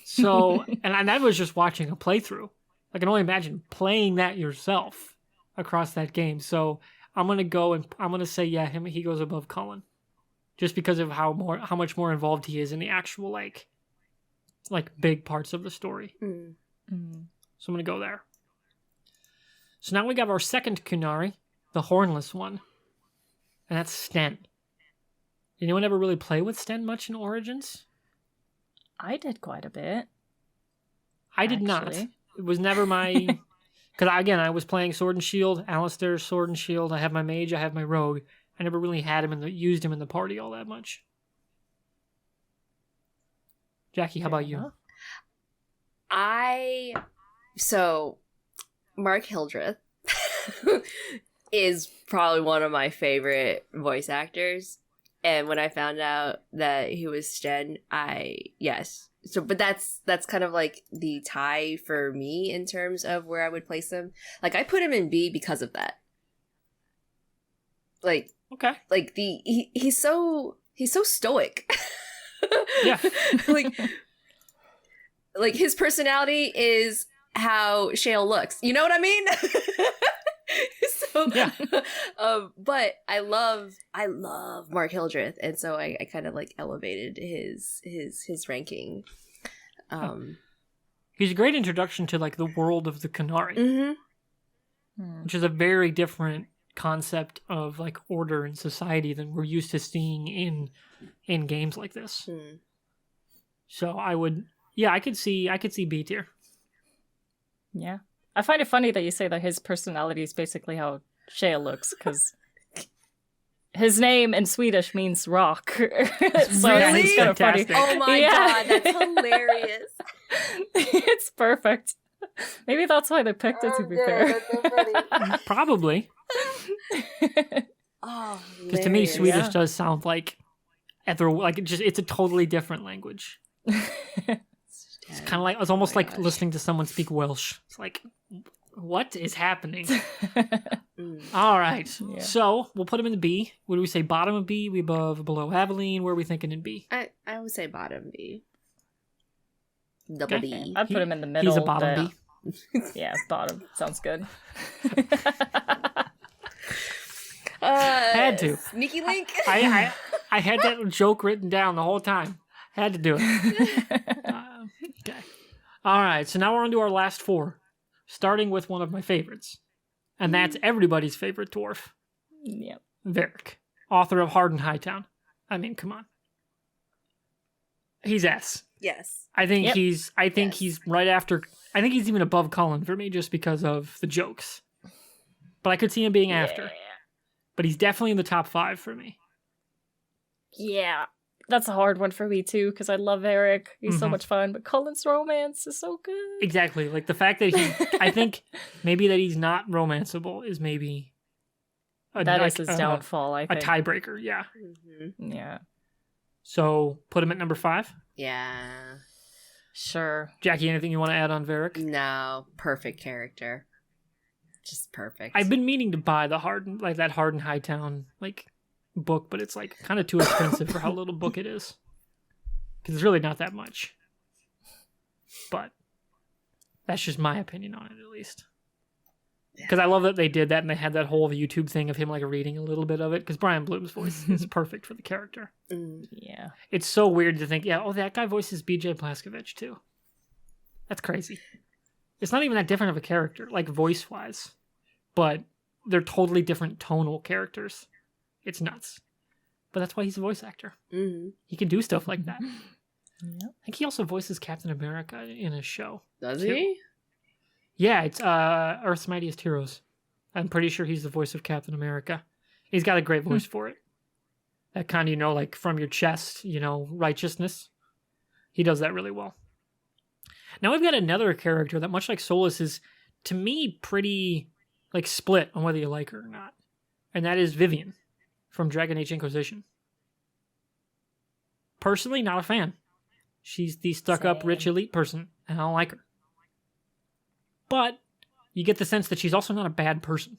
So, and that was just watching a playthrough. I can only imagine playing that yourself across that game. So, I'm going to go and I'm going to say, he goes above Cullen. Just because of how much more involved he is in the actual like big parts of the story. So I'm gonna go there. So now we got our second Kunari, the hornless one, and that's Sten. Anyone ever really play with Sten much in Origins? I did quite a bit. I did not. Actually. It was never my... Because, again, I was playing Sword and Shield, Alistair, Sword and Shield. I have my mage, I have my rogue. I never really had him used him in the party all that much. Jackie, how about you? So, Mark Hildreth is probably one of my favorite voice actors. And when I found out that he was Sten, yes. So, but that's kind of like the tie for me in terms of where I would place him. Like, I put him in B because of that. Like, okay. Like he's so stoic. Yeah. like his personality is how Shale looks. You know what I mean? So, yeah. But I love Mark Hildreth, and so I kind of like elevated his ranking. He's a great introduction to like the world of the Qunari, which is a very different concept of like order and society than we're used to seeing in games like this. So I could see B tier. Yeah. I find it funny that you say that his personality is basically how Shale looks, because his name in Swedish means rock. So really? It's kind of funny. Oh my god, that's hilarious. It's perfect. Maybe that's why they picked it, to be fair. That's so funny. Probably. Oh, because to me, Swedish does sound like it's a totally different language. It's kind of like it's almost like listening to someone speak Welsh. It's like, what is happening? All right, so we'll put him in the B. What do we say? Bottom of B? We below Aveline? Where are we thinking in B? I would say bottom B. Double B. I'd put him in the middle. He's a bottom B. Yeah, bottom sounds good. Had to. Sneaky link. I had that joke written down the whole time. Had to do it. Okay. All right. So now we're on to our last four, starting with one of my favorites, and that's everybody's favorite dwarf. Yep. Varric, author of Hardened Hightown. I mean, come on. He's S. Yes. I think he's right after. I think he's even above Cullen for me, just because of the jokes. But I could see him being after. But he's definitely in the top 5 for me. Yeah. That's a hard one for me, too, because I love Eric. He's so much fun, but Cullen's romance is so good. Exactly. Like, the fact that I think maybe that he's not romanceable is maybe... That is his downfall, I think. A tiebreaker, yeah. Yeah. So, put him at number 5? Yeah. Sure. Jackie, anything you want to add on Varric? No. Perfect character. Just perfect. I've been meaning to buy that Hardened Hightown, book, but it's kind of too expensive for how little book it is, because it's really not that much. But that's just my opinion on it, at least, because I love that they did that and they had that whole YouTube thing of him reading a little bit of it, because Brian Bloom's voice is perfect for the character. Yeah, it's so weird to think, that guy voices BJ Blazkowicz too. That's crazy. It's not even that different of a character, voice wise, but they're totally different tonal characters. It's nuts. But that's why he's a voice actor. He can do stuff like that. I think he also voices Captain America in a show. Does he? Yeah, it's Earth's Mightiest Heroes. I'm pretty sure he's the voice of Captain America. He's got a great voice for it. That kind of, from your chest, righteousness. He does that really well. Now we've got another character that, much like Solus, is, to me, pretty, split on whether you like her or not. And that is Vivian from Dragon Age Inquisition. Personally, not a fan. She's the stuck-up rich elite person, and I don't like her. But you get the sense that she's also not a bad person.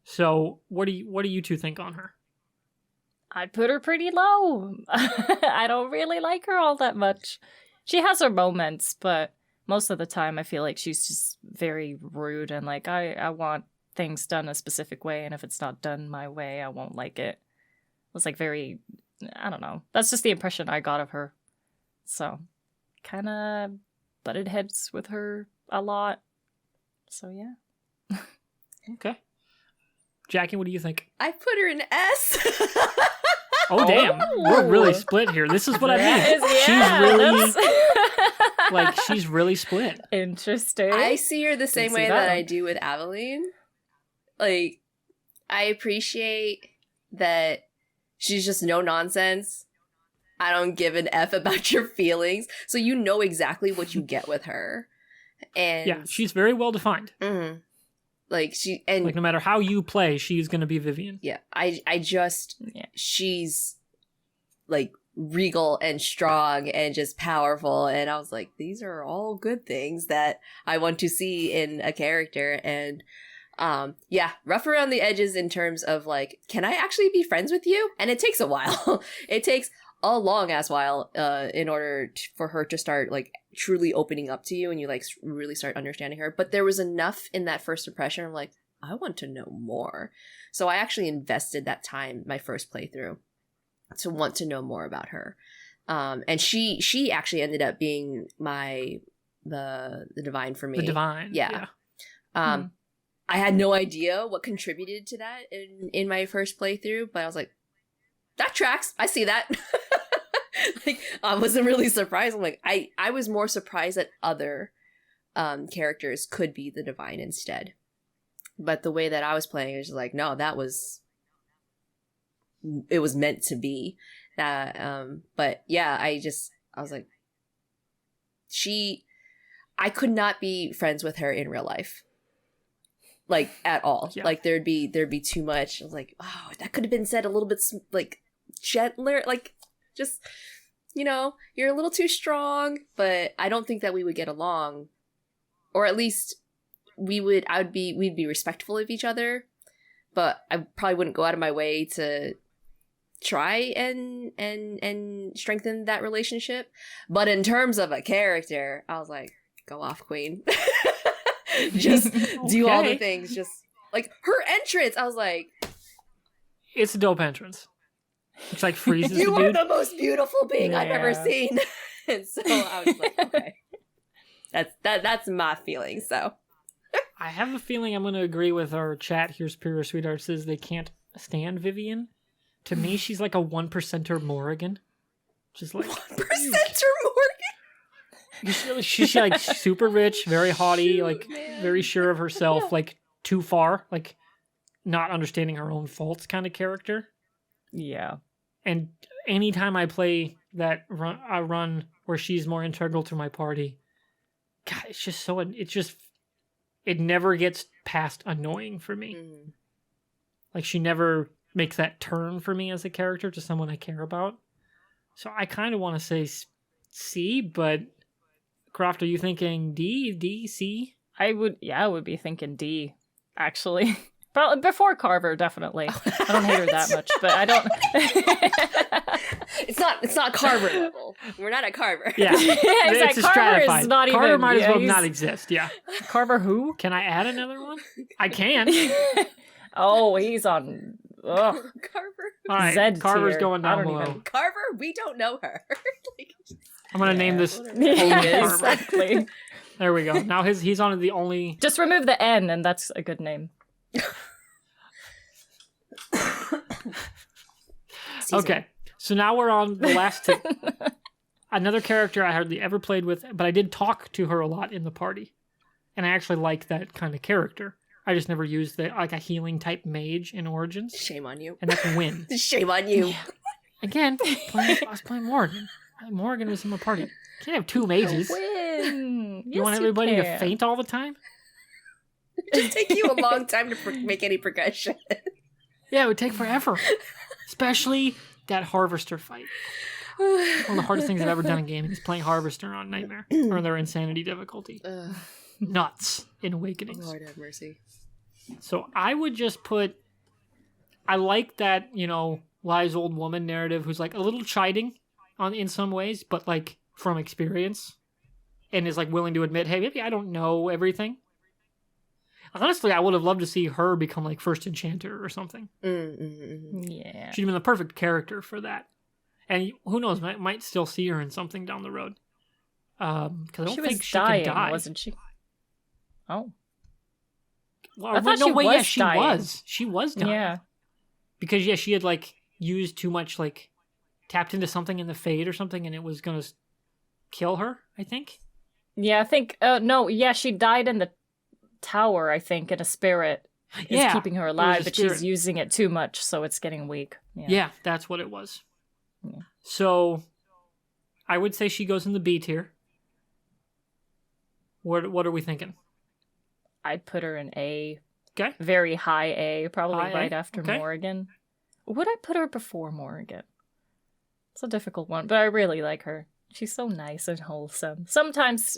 So, what do you two think on her? I'd put her pretty low. I don't really like her all that much. She has her moments, but most of the time I feel like she's just very rude and I want things done a specific way, and if it's not done my way, I won't like it. It's very, I don't know. That's just the impression I got of her. So, kind of butted heads with her a lot. So, yeah. Okay. Jackie, what do you think? I put her in S. Oh, damn. We're really split here. This is what I mean. She's really split. Interesting. I see her the same way that that I do with Aveline. Like, I appreciate that she's just no nonsense. I don't give an F about your feelings. So you know exactly what you get with her. And yeah, she's very well defined. Mm-hmm. Like no matter how you play, she's gonna be Vivian. Yeah, she's like regal and strong and just powerful, and I was like, these are all good things that I want to see in a character. And rough around the edges in terms of like, can I actually be friends with you? And it takes a while. It takes a long ass while in order for her to start like truly opening up to you and you like really start understanding her. But there was enough in that first impression. I'm like, I want to know more. So I actually invested that time, my first playthrough, to want to know more about her. And she actually ended up being the divine for me. The divine. Yeah. I had no idea what contributed to that in my first playthrough, but I was like, that tracks. I see that. Like, I wasn't really surprised. I'm like, I was more surprised that other characters could be the divine instead. But the way that I was playing, it was like, no, it was meant to be that. But yeah, I was like, I could not be friends with her in real life. Like, at all. Yeah. Like, there'd be too much. I was like, oh, that could have been said a little bit like gentler, like just, you know, you're a little too strong. But I don't think that we would get along, or at least we'd be respectful of each other, but I probably wouldn't go out of my way to try and strengthen that relationship. But in terms of a character, I was like, go off, queen. Just do all the things. Just like her entrance, I was like, it's a dope entrance. It's like freezes you the are dude. The most beautiful being I've ever seen. And so I was like, okay, that's my feeling. So I have a feeling I'm going to agree with our chat here. Superior Sweetheart says they can't stand Vivian. To me, she's like a 1%er Morrigan. Just like 1%er Morrigan. She's like super rich, very haughty, very sure of herself, like too far, like not understanding her own faults kind of character. Yeah. And anytime I play that run where she's more integral to my party, God, it's just so, it never gets past annoying for me. Mm. Like, she never makes that turn for me as a character to someone I care about. So I kind of want to say C, but Croft, are you thinking D, C? I would be thinking D, actually. But before Carver, definitely. I don't hate her that much, but I don't. It's not Carver level. We're not at Carver. Yeah, it's like Carver is not even. Carver might as well not exist. Yeah. Carver who? Can I add another one? I can. Oh, he's on. Ugh. Carver. All right, Zed Carver's tier. going down below. Carver, we don't know her. I'm gonna name this. Exactly. There we go. Now he's on the only. Just remove the N, and that's a good name. Okay, so now we're on the last two. Another character I hardly ever played with, but I did talk to her a lot in the party, and I actually like that kind of character. I just never used like a healing type mage in Origins. Shame on you. And that's Win. Shame on you. Yeah. Again, I was playing Morrigan. Morrigan was in my party. Can't have two mages. Win. You want everybody to faint all the time? It take you a long time to make any progression. Yeah, it would take forever. Especially that Harvester fight. One of the hardest things I've ever done in gaming is playing Harvester on Nightmare. Or their Insanity difficulty. Nuts in Awakenings. Lord have mercy. So I would just put... I like that, wise old woman narrative who's like a little chiding in some ways, but like from experience. And is like willing to admit, hey, maybe I don't know everything. Honestly, I would have loved to see her become like first enchanter or something. Yeah. She'd been the perfect character for that. And who knows, might still see her in something down the road. Because I don't think she could die. Wasn't she? Oh. Well, I thought no, she wait, was yeah, she dying. was. She was dying. Yeah. Because, yeah, she had, like, used too much, like, tapped into something in the Fade or something, and it was gonna kill her, I think. Yeah, I think, no, yeah, she died in the tower, I think, and a spirit is keeping her alive, but she's using it too much, so it's getting weak. Yeah, that's what it was. Yeah. So, I would say she goes in the B tier. What are we thinking? I'd put her in A. Okay. Very high A, probably High right A, after okay. Morrigan. Would I put her before Morrigan? It's a difficult one, but I really like her. She's so nice and wholesome. Sometimes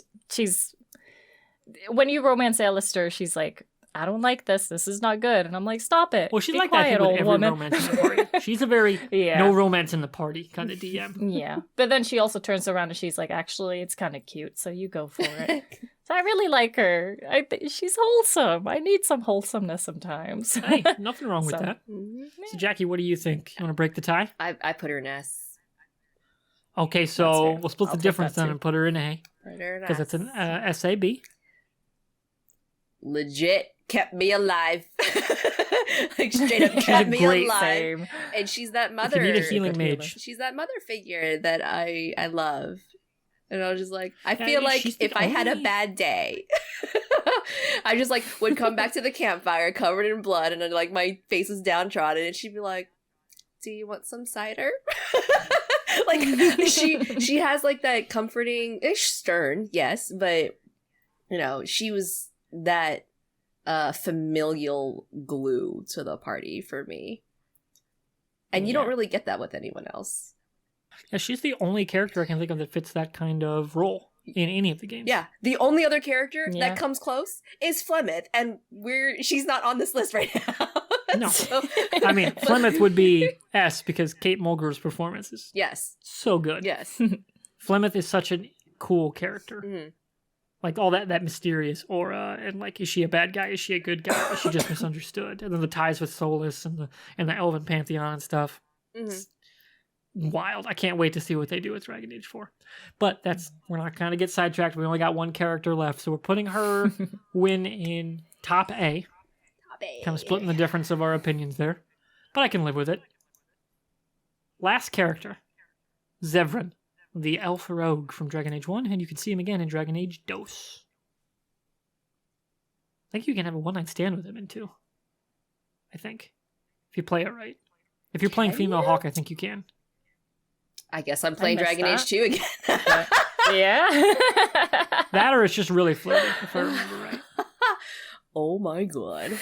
when you romance Alistair, she's like, I don't like this. This is not good. And I'm like, stop it. Well, she's Be like quiet, that with old every woman. romance in the party. She's a very no romance in the party kind of DM. Yeah. But then she also turns around and she's like, actually, it's kind of cute, so you go for it. So I really like her. She's wholesome. I need some wholesomeness sometimes. Hey, nothing wrong with that. Mhm. So, Jackie, what do you think? You want to break the tie? I put her in S. Okay, That's so fair. we'll split I'll the take difference that then too. and put her in A. Put her in Because it's an SAB. Legit kept me alive. Like straight up kept me great alive. Same. And she's that If mother. you need a healing Good healer. mage. She's that mother figure that I love. And I was just like, I Yeah, feel like she's the if I had a only- bad day, I just like would come back to the campfire covered in blood and then like my face was downtrodden and she'd be like, do you want some cider? Like she has like that comforting ish stern, yes, but you know, she was that familial glue to the party for me. And you don't really get that with anyone else. Yeah, she's the only character I can think of that fits that kind of role in any of the games. Yeah, the only other character Yeah. that comes close is Flemeth, and she's not on this list right now. No. So- I mean, Flemeth would be S because Kate Mulgre's performance is yes, so good. yes. Flemeth is such a cool character. Mhm. Like all that mysterious aura, and like, is she a bad guy? Is she a good guy? Is she just misunderstood? And then the ties with Solus and the Elven Pantheon and stuff. Mhm. Wild. I can't wait to see what they do with Dragon Age 4. But we're not going to get sidetracked. We only got one character left. So we're putting her win in top A. Kind of splitting the difference of our opinions there. But I can live with it. Last character. Zevran, the elf rogue from Dragon Age 1. And you can see him again in Dragon Age DOS. I think you can have a one-night stand with him in 2. I think. If you play it right. If you're playing Can female you? Hawk, I think you can. I guess I'm playing missed Dragon Age that. 2 again. Yeah. That or it's just really flirty, if I remember right. Oh my god.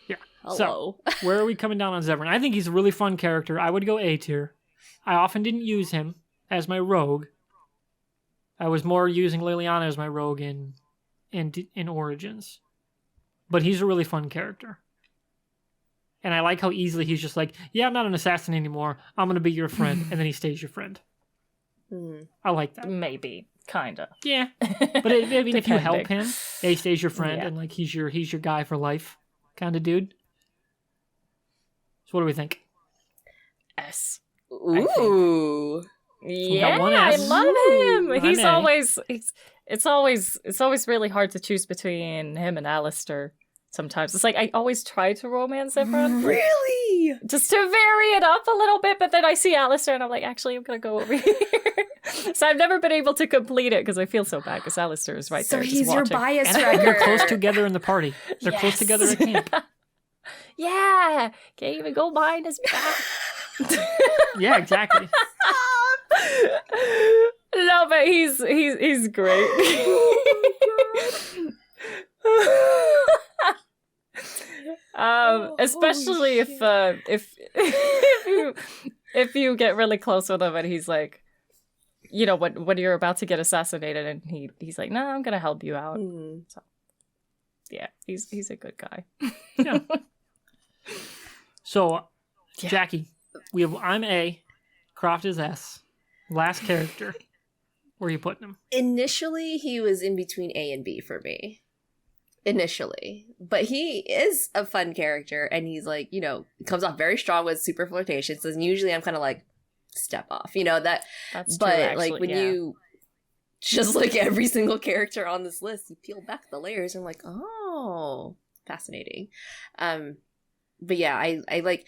Yeah. Hello. Where are we coming down on Zevran? I think he's a really fun character. I would go A tier. I often didn't use him as my rogue. I was more using Liliana as my rogue in Origins. But he's a really fun character. And I like how easily he's just like, yeah, I'm not an assassin anymore. I'm going to be your friend. And then he stays your friend. Mhm. I like that. Maybe. Kinda. Yeah. But I mean, if you help Depending. him, he stays your friend. Yeah. And like he's your guy for life kind of dude. So what do we think? S. Ooh. Yeah, one I S. love him. Ooh, He's I'm A. always it's always really hard to choose between him and Alistair. Sometimes it's like I always try to romance everyone Really? just to vary it up a little bit, but then I see Alistair and I'm like, actually, I'm gonna go over here. So I've never been able to complete it because I feel so bad because Alistair is right So there. just he's your watching. bias And wrecker. they're close together in the party. They're close Yes. together at camp. Yeah, can't even go behind his back. Yeah, exactly. No, but he's great. Especially if you get really close with him and he's like, you know, when you're about to get assassinated and he's like, no, I'm gonna help you out. Mhm. Yeah, he's a good guy. Yeah. So, Yeah. Jackie, I'm A, Croft is S. Last character. Where are you putting him? Initially, he was in between A and B for me. Initially. But he is a fun character, and he's like, you know, comes off very strong with super flirtatious, and usually I'm kind of like, step off, you know, that. That's But true, actually, like when yeah. you just like every single character on this list, you peel back the layers and like, oh, fascinating. But yeah, I like,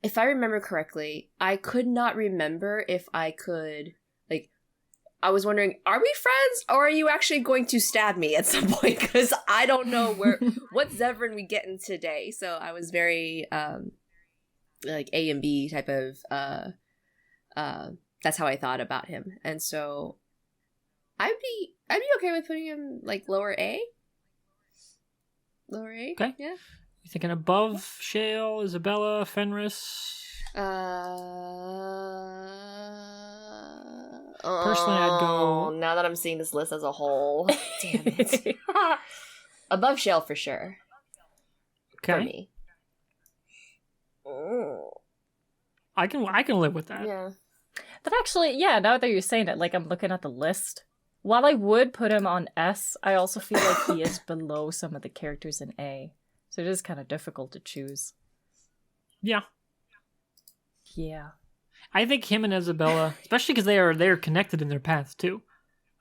if I remember correctly, I could not remember if I could, like, I was wondering, are we friends or are you actually going to stab me at some point? Because I don't know what Zevran we get in today. So I was very like A and B type of that's how I thought about him. And so I'd be okay with putting him like lower A. Lower A? Okay. Yeah. You thinking above Shale, Isabella, Fenris? Personally, I'd go... Now that I'm seeing this list as a whole. Damn it. Above Shale for sure. Okay. For me. I can live with that. Yeah. But actually, yeah, now that you're saying it, like, I'm looking at the list. While I would put him on S, I also feel like he is below some of the characters in A. So it is kind of difficult to choose. Yeah. Yeah. I think him and Isabella, especially because they're connected in their paths too.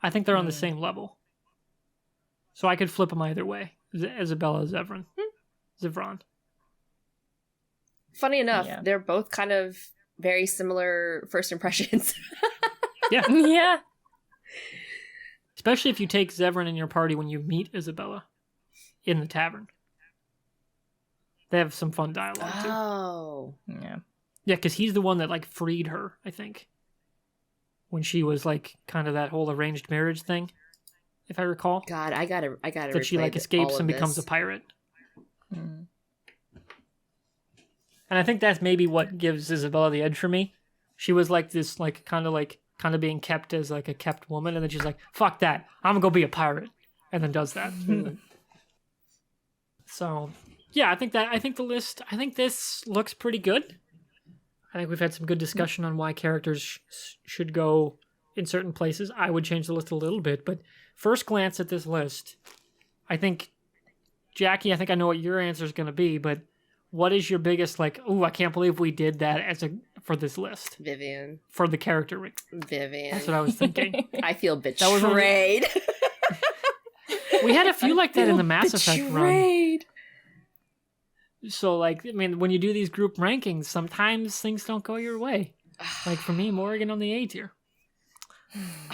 I think they're on the same level. So I could flip them either way. Isabella, Zevran. Zevran. Funny enough, Yeah. they're both kind of very similar first impressions. Yeah. Yeah. Especially if you take Zevran in your party when you meet Isabella in the tavern. They have some fun dialogue too. Oh. Yeah. Yeah, because he's the one that like freed her, I think. When she was like kind of that whole arranged marriage thing, if I recall. God, I gotta That she like replay escapes all and of becomes a this. pirate. Mm. And I think that's maybe what gives Isabella the edge for me. She was like this, like kind of being kept as like a kept woman, and then she's like, "Fuck that! I'm gonna go be a pirate," and then does that. So, yeah, I think the list. I think this looks pretty good. I think we've had some good discussion on why characters should go in certain places. I would change the list a little bit, but first glance at this list, I think, Jackie, I think I know what your answer is going to be, but what is your biggest, like, ooh, I can't believe we did that for this list? Vivian. For the character. Vivian. That's what I was thinking. I feel was one of the- betrayed. We had a few like that in the Mass Effect run. Betrayed. So, like, I mean, when you do these group rankings, sometimes things don't go your way. Like, for me, Morrigan on the A tier.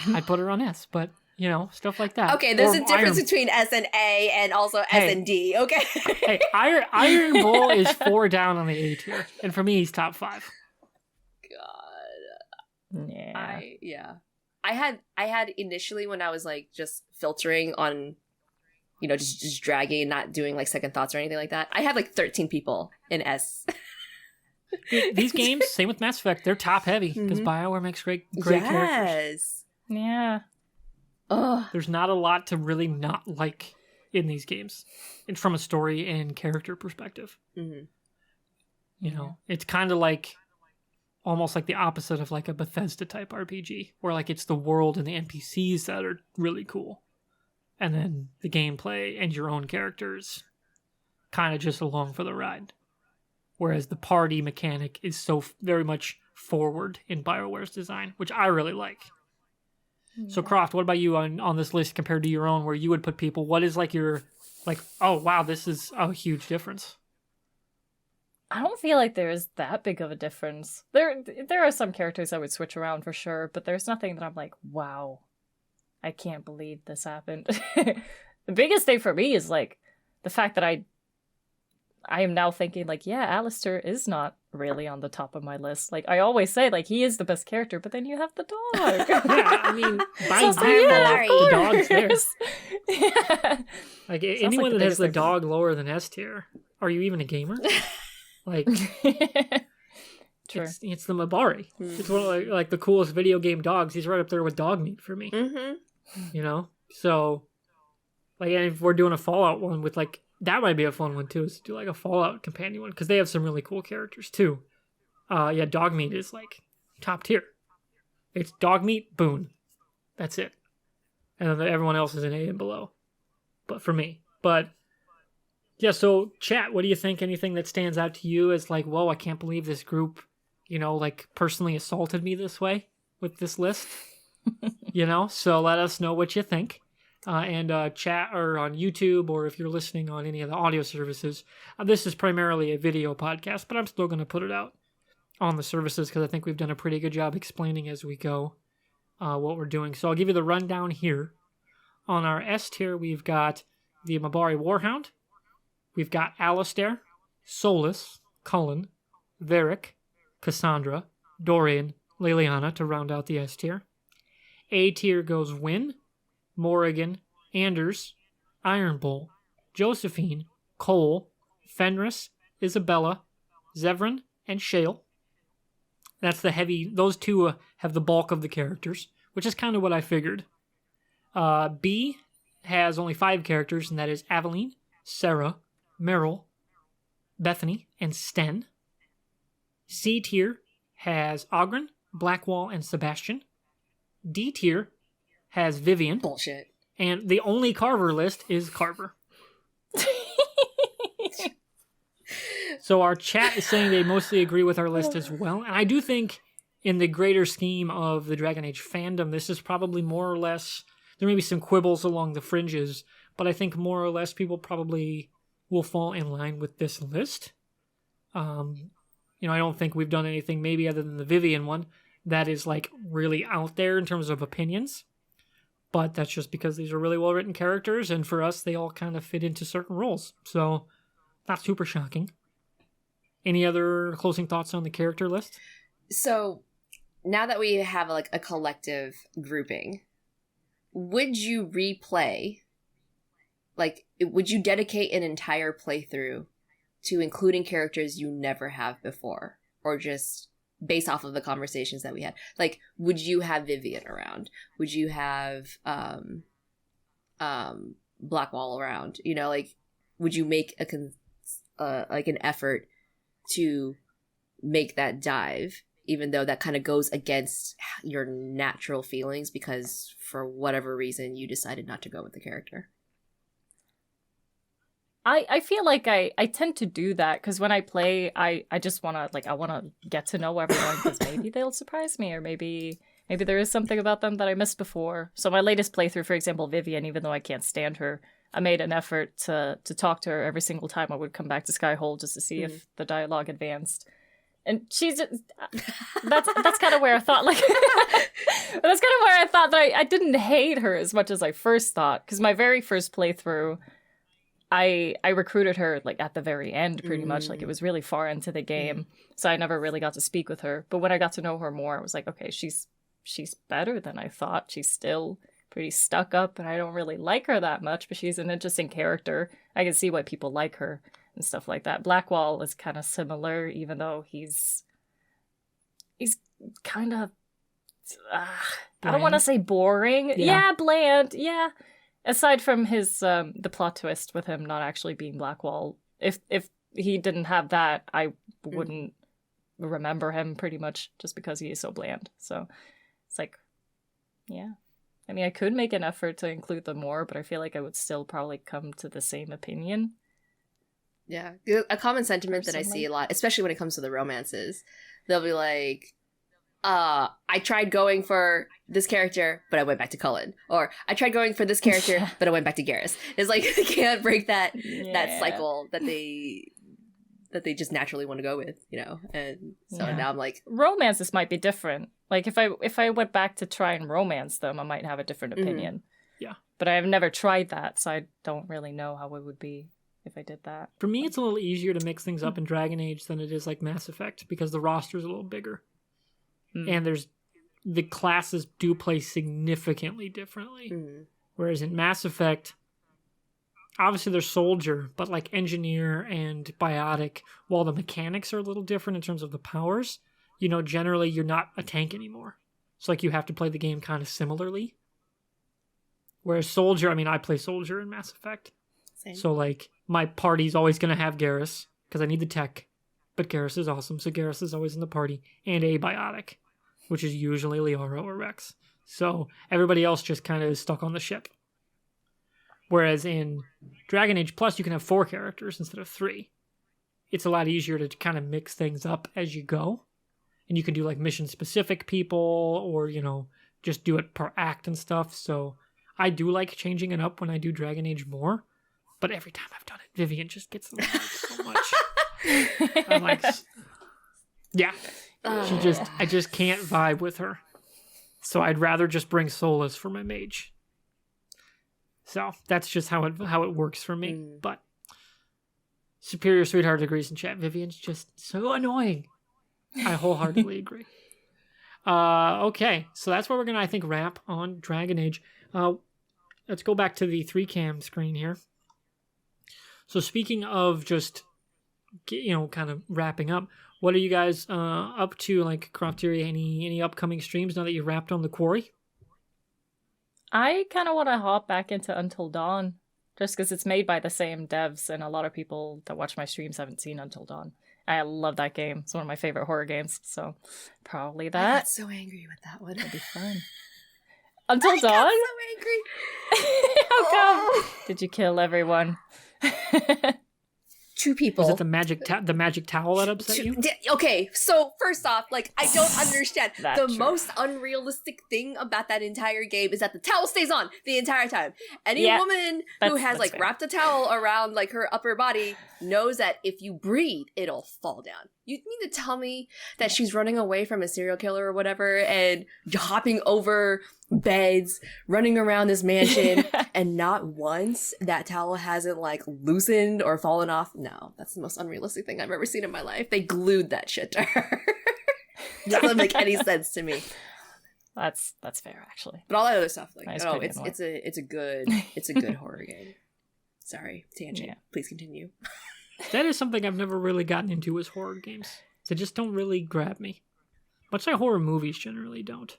I'd put her on S, but, you know, stuff like that. Okay, there's Or a difference Iron- between S and A and also Hey. S and D, okay? Hey, Iron Bull is 4 down on the A tier, and for me, he's top 5. God. Yeah. I had initially when I was like just filtering on, you know, just dragging, not doing like second thoughts or anything like that. I had like 13 people in S. These games, same with Mass Effect, they're top heavy because BioWare makes great characters. Yes. Yeah. Ugh. There's not a lot to really not like in these games, and from a story and character perspective. Mm-hmm. You know, it's kind of like almost like the opposite of like a Bethesda type RPG, where like it's the world and the NPCs that are really cool, and then the gameplay and your own characters kind of just along for the ride. Whereas the party mechanic is so very much forward in BioWare's design, which I really like. So Croft, what about you on this list compared to your own, where you would put people? What is like your, like, oh wow, this is a huge difference. I don't feel like there's that big of a difference. There are some characters I would switch around for sure, but there's nothing that I'm like, wow, I can't believe this happened. The biggest thing for me is like the fact that I am now thinking like, yeah, Alistair is not really on the top of my list. Like I always say, like he is the best character, but then you have the dog. Yeah, I mean, by So, default, of the dog's there. Yeah. Like Sounds anyone like the that has biggest the thing. dog lower than S tier, are you even a gamer? Like, True. it's the Mabari. It's one of like the coolest video game dogs. He's right up there with dog meat for me. Mm-hmm. You know, so like, and if we're doing a Fallout one with like, that might be a fun one too, is to do like a Fallout companion one, because they have some really cool characters too. Yeah, dog meat is like top tier. It's dog meat, Boone. That's it. And then everyone else is an A and below. But for me. But yeah, so chat, what do you think? Anything that stands out to you as like, whoa, I can't believe this group, you know, like personally assaulted me this way with this list? You know, so let us know what you think. and chat, or on YouTube, or if you're listening on any of the audio services. This is primarily a video podcast, but I'm still going to put it out on the services because I think we've done a pretty good job explaining as we go what we're doing. So I'll give you the rundown here. On our S tier, we've got the Mabari Warhound. We've got Alistair, Solus, Cullen, Varric, Cassandra, Dorian, Liliana to round out the S tier. A tier goes Wynn, Morrigan, Anders, Iron Bull, Josephine, Cole, Fenris, Isabella, Zevran, and Shale. That's the heavy. Those two have the bulk of the characters, which is kind of what I figured. B has only 5 characters, and that is Aveline, Sarah, Meryl, Bethany, and Sten. C tier has Ogren, Blackwall, and Sebastian. D tier has Vivian. Bullshit. And the only Carver list is Carver. So our chat is saying they mostly agree with our list as well. And I do think in the greater scheme of the Dragon Age fandom, this is probably more or less, there may be some quibbles along the fringes, but I think more or less people probably will fall in line with this list. I don't think we've done anything maybe other than the Vivian one that is like really out there in terms of opinions. But that's just because these are really well-written characters, and for us, they all kind of fit into certain roles. So, not super shocking. Any other closing thoughts on the character list? So, now that we have like a collective grouping, would you replay, like, would you dedicate an entire playthrough to including characters you never have before? Or just based off of the conversations that we had? Like, would you have Vivian around? Would you have Blackwall around? Would you make an effort to make that dive, even though that kind of goes against your natural feelings because for whatever reason you decided not to go with the character? I feel like I tend to do that because when I play, I just want to, I want to get to know everyone because maybe they'll surprise me, or maybe there is something about them that I missed before. So my latest playthrough, for example, Vivian, even though I can't stand her, I made an effort to talk to her every single time I would come back to Skyhold just to see if the dialogue advanced. And she's just, that's kind of where I thought, that's kind of where I thought that I didn't hate her as much as I first thought. Because my very first playthrough, I recruited her at the very end, pretty much. It was really far into the game, so I never really got to speak with her. But when I got to know her more, I was like, okay, she's better than I thought. She's still pretty stuck up, and I don't really like her that much, but she's an interesting character. I can see why people like her and stuff like that. Blackwall is kind of similar, even though he's kind of I don't want to say boring. Yeah, bland. Yeah. Aside from his the plot twist with him not actually being Blackwall, if he didn't have that, I wouldn't remember him pretty much just because he is so bland. So it's yeah. I mean, I could make an effort to include them more, but I feel like I would still probably come to the same opinion. Yeah. A common sentiment that I see a lot, especially when it comes to the romances, they'll be like, I tried going for this character, but I went back to Cullen. Or I tried going for this character, but I went back to Garrus. It's like they can't break that cycle that they just naturally want to go with, And so now I'm like, romances might be different. Like if I went back to try and romance them, I might have a different opinion. Yeah. But I've never tried that, so I don't really know how it would be if I did that. For me, it's a little easier to mix things up in Dragon Age than it is like Mass Effect because the roster's a little bigger. And the classes do play significantly differently. Whereas in Mass Effect, obviously there's soldier, but like engineer and biotic, while the mechanics are a little different in terms of the powers, generally you're not a tank anymore. So you have to play the game kind of similarly. Whereas soldier, I play soldier in Mass Effect. Same. So my party's always going to have Garrus because I need the tech. But Garrus is awesome, so Garrus is always in the party. And a biotic, which is usually Liara or Rex. So everybody else just kind of is stuck on the ship. Whereas in Dragon Age Plus, you can have 4 characters instead of 3. It's a lot easier to kind of mix things up as you go. And you can do mission-specific people or, just do it per act and stuff. So I do like changing it up when I do Dragon Age more, but every time I've done it, Vivian just gets in the way so much. I'm like, yeah, I just can't vibe with her. So I'd rather just bring Solus for my mage. So that's just how it works for me. But Superior Sweetheart agrees in chat. Vivian's just so annoying. I wholeheartedly agree. Okay, so that's where we're gonna, I think, wrap on Dragon Age. Let's go back to the 3cam screen here. So speaking of just, kind of wrapping up, what are you guys up to, like, Crofteria? Any upcoming streams now that you wrapped on the quarry? I kind of want to hop back into Until Dawn, just because it's made by the same devs, and a lot of people that watch my streams haven't seen Until Dawn. I love that game. It's one of my favorite horror games, so probably that. I got so angry with that one. That'd be fun. Until Dawn? I got so angry. How come? Did you kill everyone? 2 people. Was it the magic towel that upset you? Okay, so first off, like, I don't understand. That's the true. most unrealistic thing about that entire game is that the towel stays on the entire time. Any woman who has, like, fair. wrapped a towel around, like, her upper body knows that if you breathe, it'll fall down. You mean to tell me that she's running away from a serial killer or whatever and hopping over beds, running around this mansion, and not once that towel hasn't, like, loosened or fallen off? No, that's the most unrealistic thing I've ever seen in my life. They glued that shit to her. Doesn't make any sense to me. That's fair, actually. But all that other stuff, like, Nice, oh, pretty it's a good horror game. Sorry, tangent. Yeah. Please continue. That is something I've never really gotten into, is horror games. They just don't really grab me. Much like horror movies generally don't.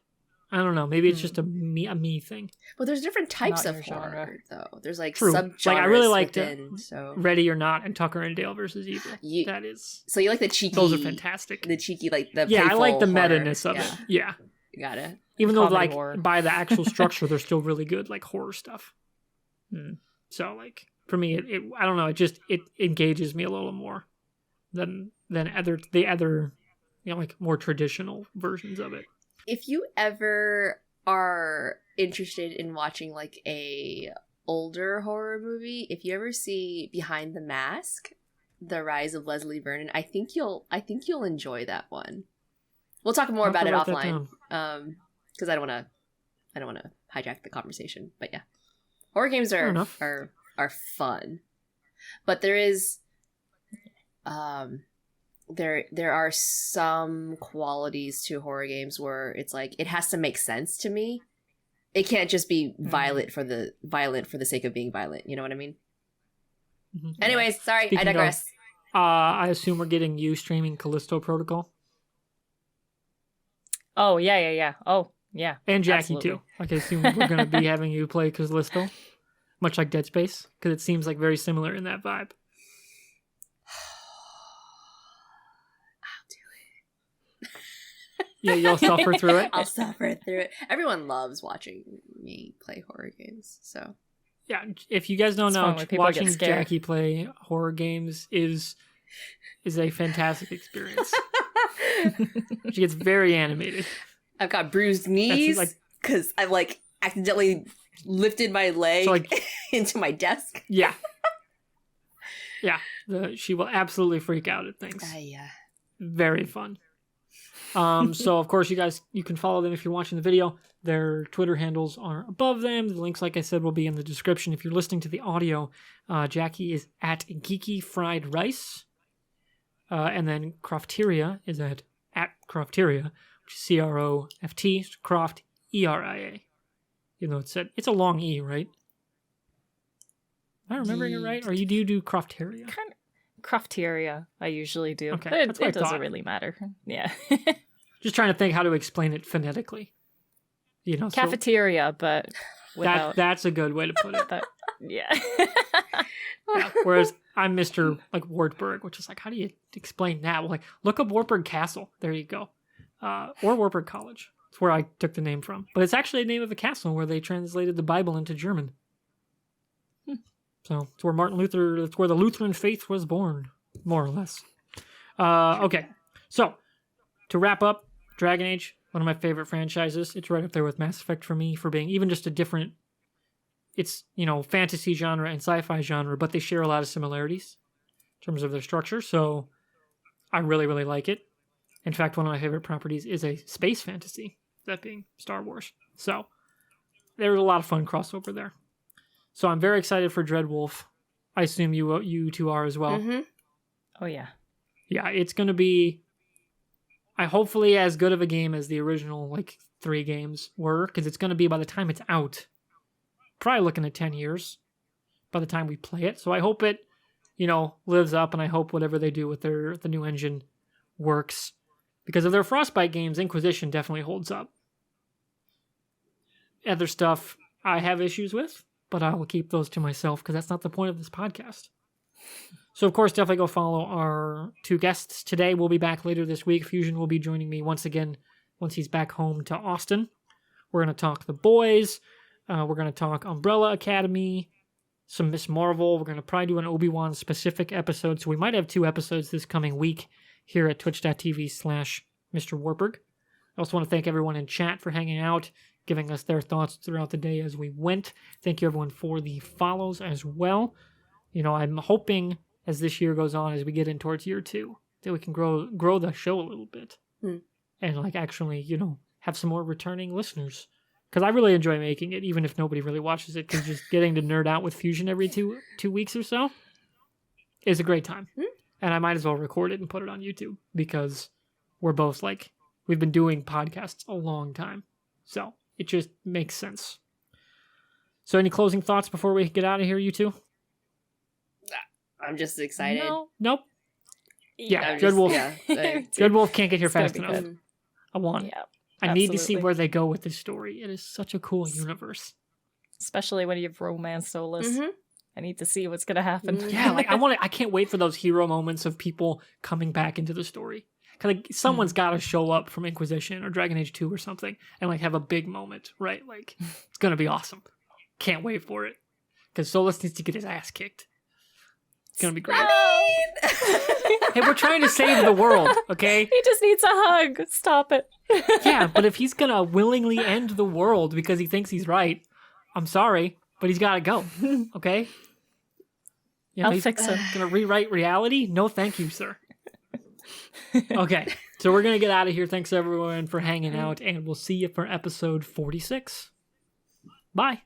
I don't know. Maybe it's just a me thing. Well, there's different types Not of your horror, genre. though. There's, like, True. subgenres Like, I really liked within, so... Ready or Not and Tucker and Dale versus Evil. That is... So you like the cheeky... Those are fantastic. The cheeky, like, the Yeah, I playful like the horror. meta-ness of it. Yeah. Got it. Even though, Comedy like, horror. by the actual structure, they're still really good, like, horror stuff. So, like, for me, it I don't know, it engages me a little more than the other, like, more traditional versions of it. If you ever are interested in watching, like, a older horror movie, if you ever see Behind the Mask, The Rise of Leslie Vernon, I think you'll enjoy that one. We'll talk more about it offline. Because I don't want to hijack the conversation. But yeah, horror games are fun, but there is there are some qualities to horror games where it's like it has to make sense to me. It can't just be violent for the sake of being violent. You know what I mean? Mm-hmm. Anyways, sorry, Speaking I digress. I assume we're getting you streaming Callisto Protocol. Oh, yeah. Oh, yeah. And Jackie, absolutely. too. Like, I assume we're going to be having you play Callisto, much like Dead Space, because it seems like very similar in that vibe. Yeah, you'll suffer through it. I'll suffer through it. Everyone loves watching me play horror games, so. Yeah, if you guys don't It's know, fun when people watching get scared. Jackie play horror games is a fantastic experience. She gets very animated. I've got bruised knees because I've, like, accidentally lifted my leg So, like, into my desk. Yeah. Yeah, she will absolutely freak out at things. Yeah. Very fun. So of course you can follow them if you're watching the video. Their Twitter handles are above them. The links, like I said, will be in the description. If you're listening to the audio, Jackie is at GeekyFriedRice. And then Crofteria is at Crofteria, which is C-R-O-F-T, Croft, E-R-I-A. You know, it's a long E, right? Am I remembering it right? Or do you do Crofteria? Kind of Crofteria, I usually do. Okay, But that's what I it doesn't thought. really matter. Yeah. Just trying to think how to explain it phonetically. You know, Cafeteria, but without that's a good way to put it. that. Yeah. Yeah. Whereas I'm Mr. like Wartburg, which is like, how do you explain that? Well, like, look up Wartburg Castle. There you go. Or Wartburg College. It's where I took the name from. But it's actually the name of a castle where they translated the Bible into German. So it's where it's where the Lutheran faith was born, more or less. Okay. So to wrap up, Dragon Age, one of my favorite franchises. It's right up there with Mass Effect for me, for being even just a different it's, fantasy genre and sci-fi genre, but they share a lot of similarities in terms of their structure. So I really, really like it. In fact, one of my favorite properties is a space fantasy, that being Star Wars. So there's a lot of fun crossover there. So I'm very excited for Dreadwolf. I assume you two are as well. Mm-hmm. Oh, yeah. Yeah, it's going to be hopefully as good of a game as the original 3 games were, because it's going to be, by the time it's out, probably looking at 10 years by the time we play it. So I hope it, lives up, and I hope whatever they do with the new engine works. Because of their Frostbite games, Inquisition definitely holds up. Other stuff I have issues with, but I will keep those to myself because that's not the point of this podcast. So, of course, definitely go follow our 2 guests today. We'll be back later this week. Fusion will be joining me once again once he's back home to Austin. We're going to talk The Boys. We're going to talk Umbrella Academy, some Miss Marvel. We're going to probably do an Obi-Wan specific episode. So we might have 2 episodes this coming week here at twitch.tv/MrWartburg. I also want to thank everyone in chat for hanging out, giving us their thoughts throughout the day as we went. Thank you, everyone, for the follows as well. I'm hoping as this year goes on, as we get in towards year 2, that we can grow the show a little bit. And actually, have some more returning listeners. Because I really enjoy making it, even if nobody really watches it, because just getting to nerd out with Fusion every two weeks or so is a great time. And I might as well record it and put it on YouTube, because we're both we've been doing podcasts a long time. So it just makes sense. So any closing thoughts before we get out of here, you two? I'm just excited. Nope. Yeah, Dreadwolf. Dreadwolf can't get here fast enough. Good. I want it. Yeah, I need to see absolutely. where they go with this story. It is such a cool universe. Especially when you have romance Solus. Mm-hmm. I need to see what's going to happen. Yeah, I can't wait for those hero moments of people coming back into the story. Cause someone's got to show up from Inquisition or Dragon Age 2 or something and have a big moment, right? It's going to be awesome. Can't wait for it. Because Solus needs to get his ass kicked. It's going to be great. Hey, we're trying to save the world, okay? He just needs a hug. Stop it. Yeah, but if he's going to willingly end the world because he thinks he's right, I'm sorry, but he's got to go, okay? I'll he's fix it. going to rewrite reality? No, thank you, sir. Okay, so we're going to get out of here. Thanks, everyone, for hanging out, and we'll see you for episode 46. Bye.